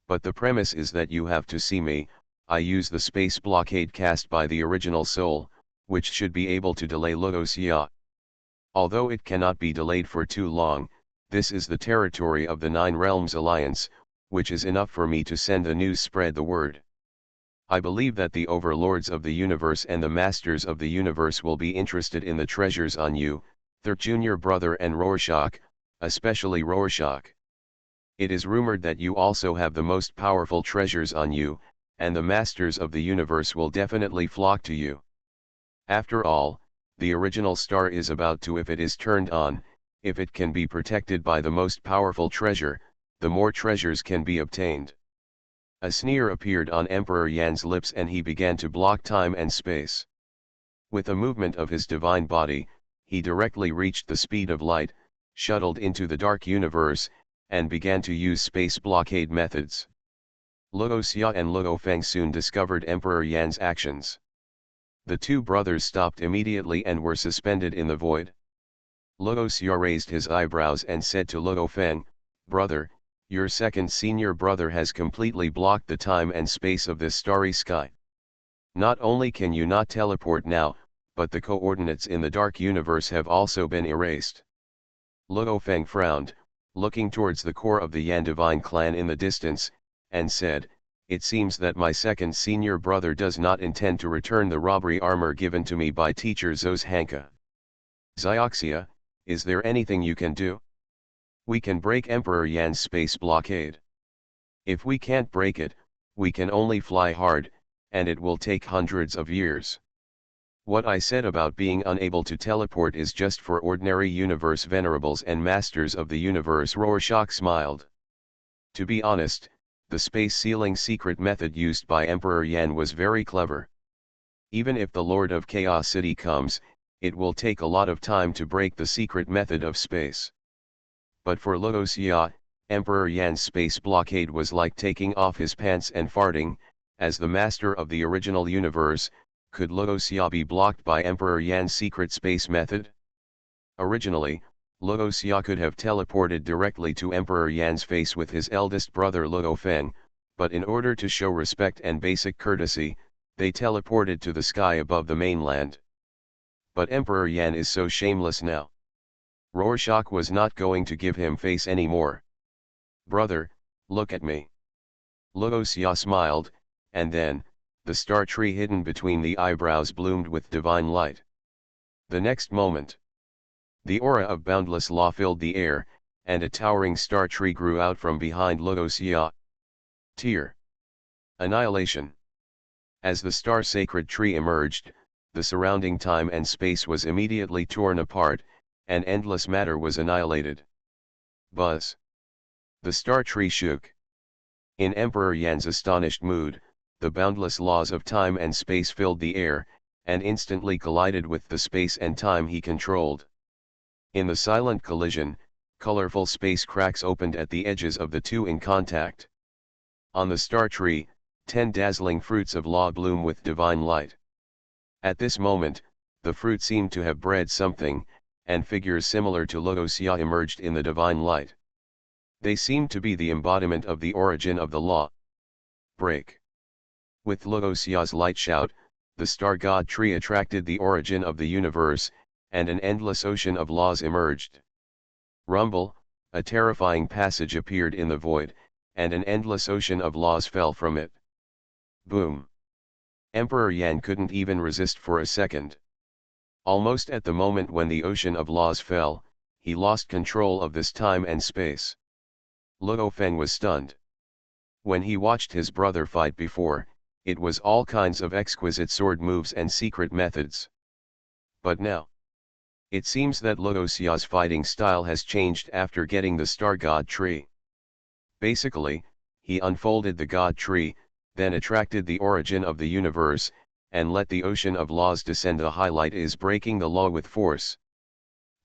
But the premise is that you have to see me. I use the space blockade cast by the original soul, which should be able to delay Luo Xia. Although it cannot be delayed for too long, this is the territory of the Nine Realms Alliance, which is enough for me to send the news, spread the word. I believe that the overlords of the universe and the masters of the universe will be interested in the treasures on you, their junior brother and Rorschach, especially Rorschach. It is rumored that you also have the most powerful treasures on you, and the masters of the universe will definitely flock to you. After all, the original star is about to, if it is turned on, if it can be protected by the most powerful treasure, the more treasures can be obtained. A sneer appeared on Emperor Yan's lips and he began to block time and space. With a movement of his divine body, he directly reached the speed of light, shuttled into the dark universe, and began to use space blockade methods. Luo Xia and Luo Feng soon discovered Emperor Yan's actions. The two brothers stopped immediately and were suspended in the void. Luo Xia raised his eyebrows and said to Luo Feng, "Brother, your second senior brother has completely blocked the time and space of this starry sky. Not only can you not teleport now, but the coordinates in the dark universe have also been erased." Luo Feng frowned, looking towards the core of the Yan Divine clan in the distance, and said, "It seems that my second senior brother does not intend to return the robbery armor given to me by teacher Zos Hanka. Xioxia, is there anything you can do? We can break Emperor Yan's space blockade. If we can't break it, we can only fly hard, and it will take hundreds of years. What I said about being unable to teleport is just for ordinary universe venerables and masters of the universe." Rorschach smiled. To be honest, the space sealing secret method used by Emperor Yan was very clever. Even if the Lord of Chaos City comes, it will take a lot of time to break the secret method of space. But for Luo Xia, Emperor Yan's space blockade was like taking off his pants and farting. As the master of the original universe, could Luo Xia be blocked by Emperor Yan's secret space method? Originally, Luo Xia could have teleported directly to Emperor Yan's face with his eldest brother Luo Feng, but in order to show respect and basic courtesy, they teleported to the sky above the mainland. But Emperor Yan is so shameless now. Rorschach was not going to give him face anymore. "Brother, look at me." Luo Xia smiled, and then, the star tree hidden between the eyebrows bloomed with divine light. The next moment, the aura of boundless law filled the air, and a towering star tree grew out from behind Luo Xia. Tear. Annihilation. As the star sacred tree emerged, the surrounding time and space was immediately torn apart, and endless matter was annihilated. Buzz. The star tree shook. In Emperor Yan's astonished mood, the boundless laws of time and space filled the air, and instantly collided with the space and time he controlled. In the silent collision, Colorful space cracks opened at the edges of the two in contact. On the star tree, 10 dazzling fruits of law bloom with divine light. At this moment, the fruit seemed to have bred something, and figures similar to Logos-Ya emerged in the divine light. They seemed to be the embodiment of the origin of the law. Break. With Logos-Ya's light shout, the star god tree attracted the origin of the universe, and an endless ocean of laws emerged. Rumble, a terrifying passage appeared in the void, and an endless ocean of laws fell from it. Boom. Emperor Yan couldn't even resist for a second. Almost at the moment when the ocean of laws fell, he lost control of this time and space. Luo Feng was stunned. When he watched his brother fight before, it was all kinds of exquisite sword moves and secret methods. But now, it seems that Logos-Ya's fighting style has changed after getting the star god tree. Basically, he unfolded the god tree, then attracted the origin of the universe, and let the ocean of laws descend. The highlight is breaking the law with force.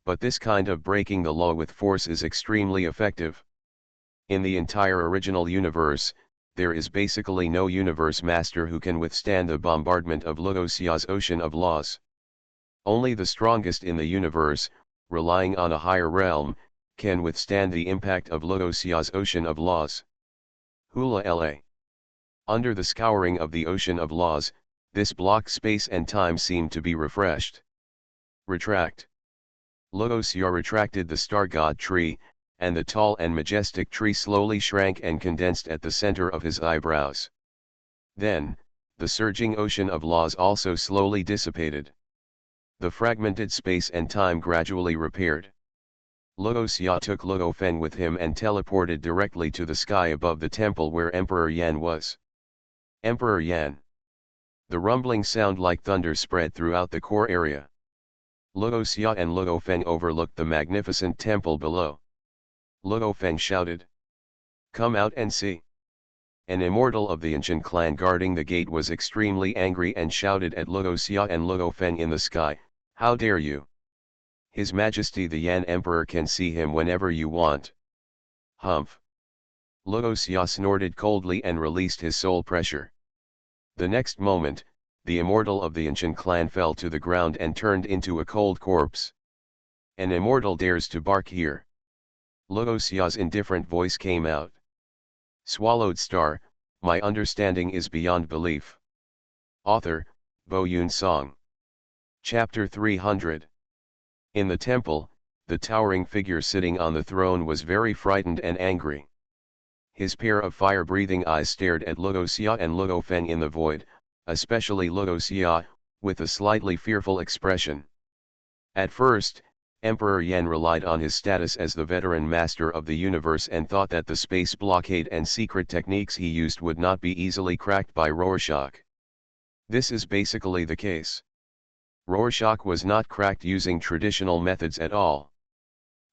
But this kind of breaking the law with force is extremely effective. In the entire original universe, there is basically no universe master who can withstand the bombardment of Logos-Ya's ocean of laws. Only the strongest in the universe, relying on a higher realm, can withstand the impact of Logos-Ya's ocean of laws. Hula La. Under the scouring of the ocean of laws, this blocked space and time seemed to be refreshed. Retract. Logos-Ya retracted the star god tree, and the tall and majestic tree slowly shrank and condensed at the center of his eyebrows. Then, the surging ocean of laws also slowly dissipated. The fragmented space and time gradually repaired. Logos-Ya took Luo Feng with him and teleported directly to the sky above the temple where Emperor Yan was. Emperor Yan. The rumbling sound like thunder spread throughout the core area. Logos-Ya and Luo Feng overlooked the magnificent temple below. Luo Feng shouted, "Come out and see." An immortal of the ancient clan guarding the gate was extremely angry and shouted at Logos-Ya and Luo Feng in the sky, "How dare you! His Majesty the Yan Emperor can see him whenever you want." Humph. Logos-Ya snorted coldly and released his soul pressure. The next moment, the immortal of the ancient clan fell to the ground and turned into a cold corpse. An immortal dares to bark here. Logos-Ya's indifferent voice came out. Swallowed Star, my understanding is beyond belief. Author, Bo Yun Song. Chapter 300. In the temple, the towering figure sitting on the throne was very frightened and angry. His pair of fire-breathing eyes stared at Logos-Ya and Luo Feng in the void, especially Logos-Ya, with a slightly fearful expression. At first, Emperor Yan relied on his status as the veteran master of the universe and thought that the space blockade and secret techniques he used would not be easily cracked by Rorschach. This is basically the case. Rorschach was not cracked using traditional methods at all.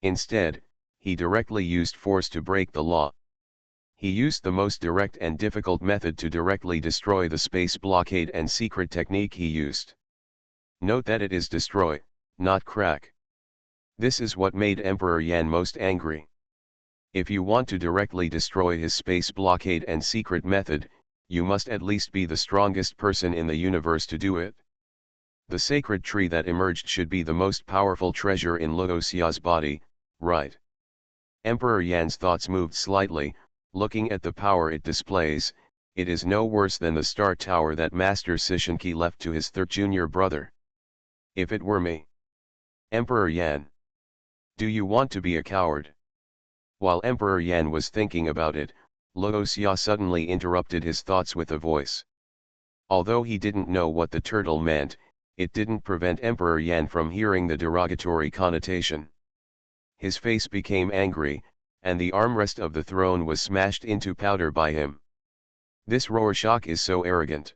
Instead, he directly used force to break the law. He used the most direct and difficult method to directly destroy the space blockade and secret technique he used. Note that it is destroy, not crack. This is what made Emperor Yan most angry. If you want to directly destroy his space blockade and secret method, you must at least be the strongest person in the universe to do it. The sacred tree that emerged should be the most powerful treasure in Logos-Ya's body, right? Emperor Yan's thoughts moved slightly. Looking at the power it displays, it is no worse than the star tower that Master Sishinki left to his third junior brother. If it were me. Emperor Yan. Do you want to be a coward? While Emperor Yan was thinking about it, Logos-Ya suddenly interrupted his thoughts with a voice. Although he didn't know what the turtle meant, it didn't prevent Emperor Yan from hearing the derogatory connotation. His face became angry, and the armrest of the throne was smashed into powder by him. This Rorschach is so arrogant.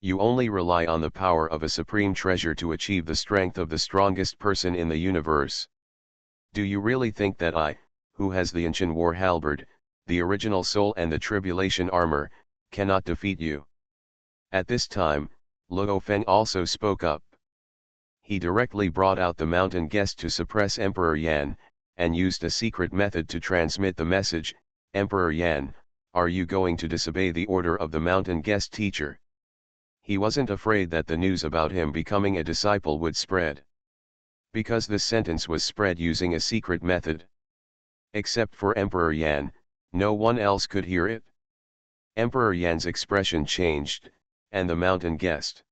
You only rely on the power of a supreme treasure to achieve the strength of the strongest person in the universe. Do you really think that I, who has the ancient war halberd, the original soul and the tribulation armor, cannot defeat you? At this time, Luo Feng also spoke up. He directly brought out the mountain guest to suppress Emperor Yan, and used a secret method to transmit the message, "Emperor Yan, are you going to disobey the order of the mountain guest teacher?" He wasn't afraid that the news about him becoming a disciple would spread. Because this sentence was spread using a secret method. Except for Emperor Yan, no one else could hear it. Emperor Yan's expression changed, and the mountain guest.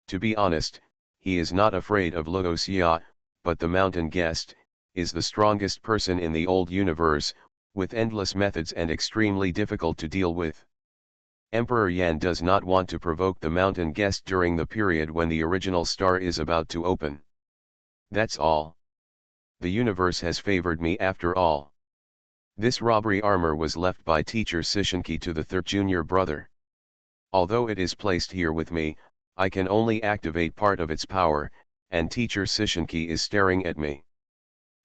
To be honest, he is not afraid of Luoxia, but the mountain guest is the strongest person in the old universe, with endless methods and extremely difficult to deal with. Emperor Yan does not want to provoke the mountain guest during the period when the original star is about to open. That's all. The universe has favored me after all. This robbery armor was left by teacher Sishinki to the third junior brother. Although it is placed here with me, I can only activate part of its power, and teacher Sishinki is staring at me.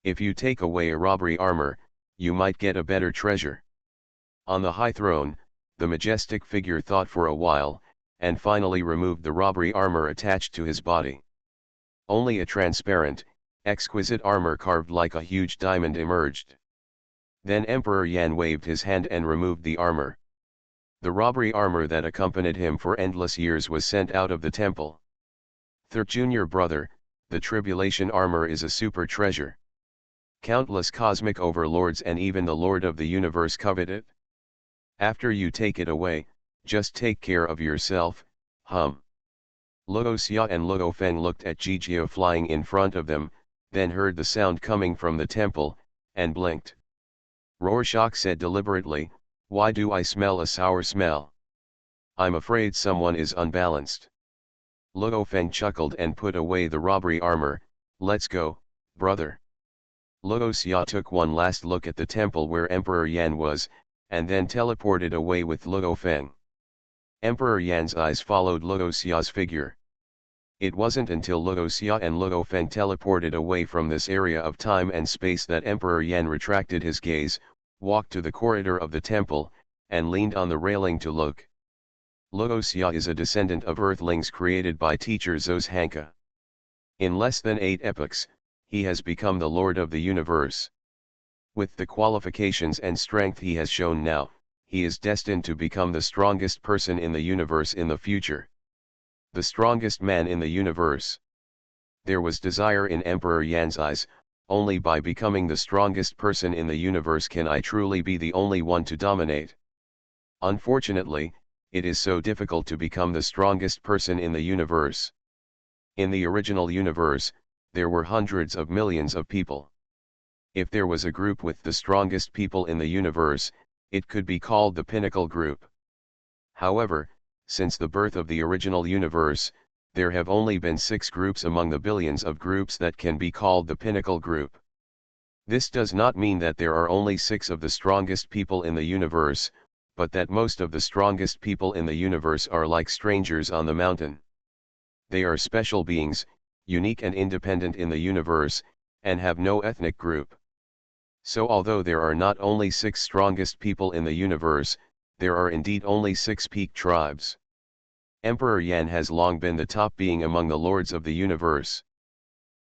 If you take away a robbery armor, you might get a better treasure. On the high throne, the majestic figure thought for a while, and finally removed the robbery armor attached to his body. Only a transparent, exquisite armor carved like a huge diamond emerged. Then Emperor Yan waved his hand and removed the armor. The robbery armor that accompanied him for endless years was sent out of the temple. Third junior brother, the tribulation armor is a super treasure. Countless cosmic overlords and even the Lord of the universe covet it. After you take it away, just take care of yourself, Luoxia and Luo Feng looked at Jijio flying in front of them, then heard the sound coming from the temple, and blinked. Rorschach said deliberately, "Why do I smell a sour smell? I'm afraid someone is unbalanced." Luo Feng chuckled and put away the robbery armor. "Let's go, brother." Luoxia took one last look at the temple where Emperor Yan was, and then teleported away with Luo Feng. Emperor Yan's eyes followed Luoxia's figure. It wasn't until Luoxia and Luo Feng teleported away from this area of time and space that Emperor Yan retracted his gaze, walked to the corridor of the temple, and leaned on the railing to look. Luoxia is a descendant of Earthlings created by teacher Zos Hanka. In less than 8 epochs, he has become the Lord of the universe. With the qualifications and strength he has shown now, he is destined to become the strongest person in the universe in the future. The strongest man in the universe. There was desire in Emperor Yan's eyes. Only by becoming the strongest person in the universe can I truly be the only one to dominate. Unfortunately, it is so difficult to become the strongest person in the universe. In the original universe, there were hundreds of millions of people. If there was a group with the strongest people in the universe, it could be called the Pinnacle Group. However, since the birth of the original universe, there have only been 6 groups among the billions of groups that can be called the Pinnacle Group. This does not mean that there are only 6 of the strongest people in the universe, but that most of the strongest people in the universe are like strangers on the mountain. They are special beings, unique and independent in the universe, and have no ethnic group. So although there are not only 6 strongest people in the universe, there are indeed only 6 peak tribes. Emperor Yan has long been the top being among the lords of the universe.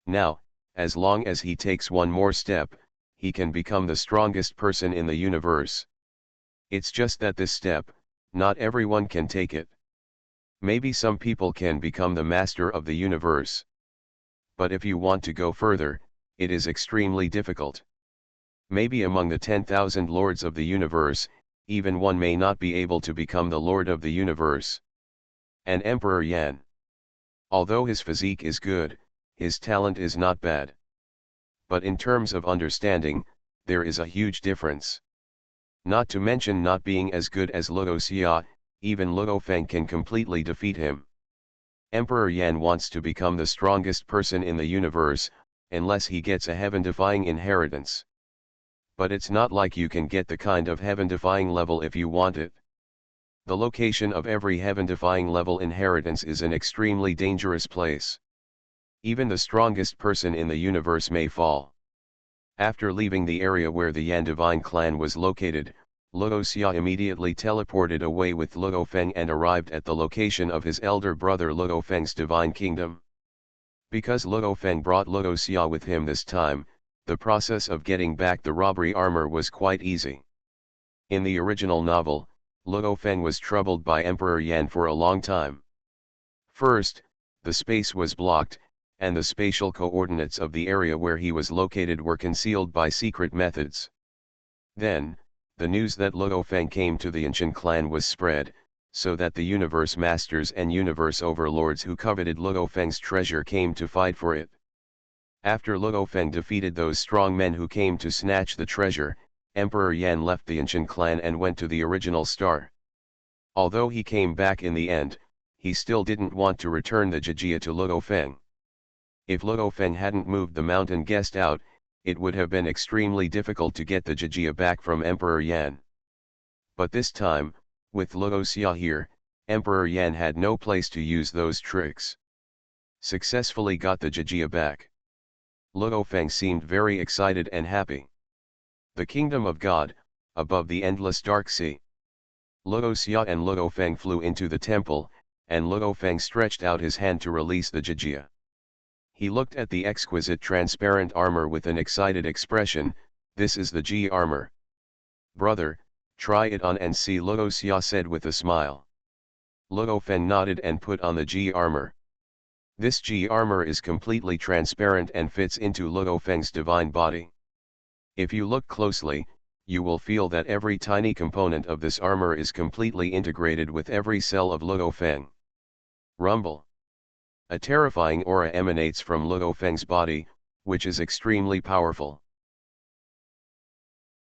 Now, as long as he takes one more step, he can become the strongest person in the universe. It's just that this step, not everyone can take it. Maybe some people can become the master of the universe. But if you want to go further, it is extremely difficult. Maybe among the 10,000 lords of the universe, even one may not be able to become the lord of the universe. And Emperor Yan, although his physique is good, his talent is not bad. But in terms of understanding, there is a huge difference. Not to mention not being as good as Luoxia, even Luo Feng can completely defeat him. Emperor Yan wants to become the strongest person in the universe, unless he gets a heaven-defying inheritance. But it's not like you can get the kind of heaven-defying level if you want it. The location of every heaven-defying level inheritance is an extremely dangerous place. Even the strongest person in the universe may fall. After leaving the area where the Yan divine clan was located, Luoxia immediately teleported away with Luo Feng and arrived at the location of his elder brother Luo Feng's divine kingdom. Because Luo Feng brought Luoxia with him this time, the process of getting back the robbery armor was quite easy. In the original novel, Luo Feng was troubled by Emperor Yan for a long time. First, the space was blocked, and the spatial coordinates of the area where he was located were concealed by secret methods. Then, the news that Luo Feng came to the Ancient clan was spread, so that the universe masters and universe overlords who coveted Luo Feng's treasure came to fight for it. After Luo Feng defeated those strong men who came to snatch the treasure, Emperor Yan left the Ancient clan and went to the original star. Although he came back in the end, he still didn't want to return the Jijia to Luo Feng. If Luo Feng hadn't moved the mountain guest out, it would have been extremely difficult to get the Jijia back from Emperor Yan. But this time, with Luo Xia here, Emperor Yan had no place to use those tricks. Successfully got the Jijia back. Luo Feng seemed very excited and happy. The kingdom of God, above the endless dark sea. Luo Xia and Luo Feng flew into the temple, and Luo Feng stretched out his hand to release the Jijia. He looked at the exquisite transparent armor with an excited expression. "This is the G armor. Brother, try it on and see," Luo Xia said with a smile. Luo Feng nodded and put on the G armor. This G armor is completely transparent and fits into Luo Feng's divine body. If you look closely, you will feel that every tiny component of this armor is completely integrated with every cell of Luo Feng. Rumble. A terrifying aura emanates from Luo Feng's body, which is extremely powerful.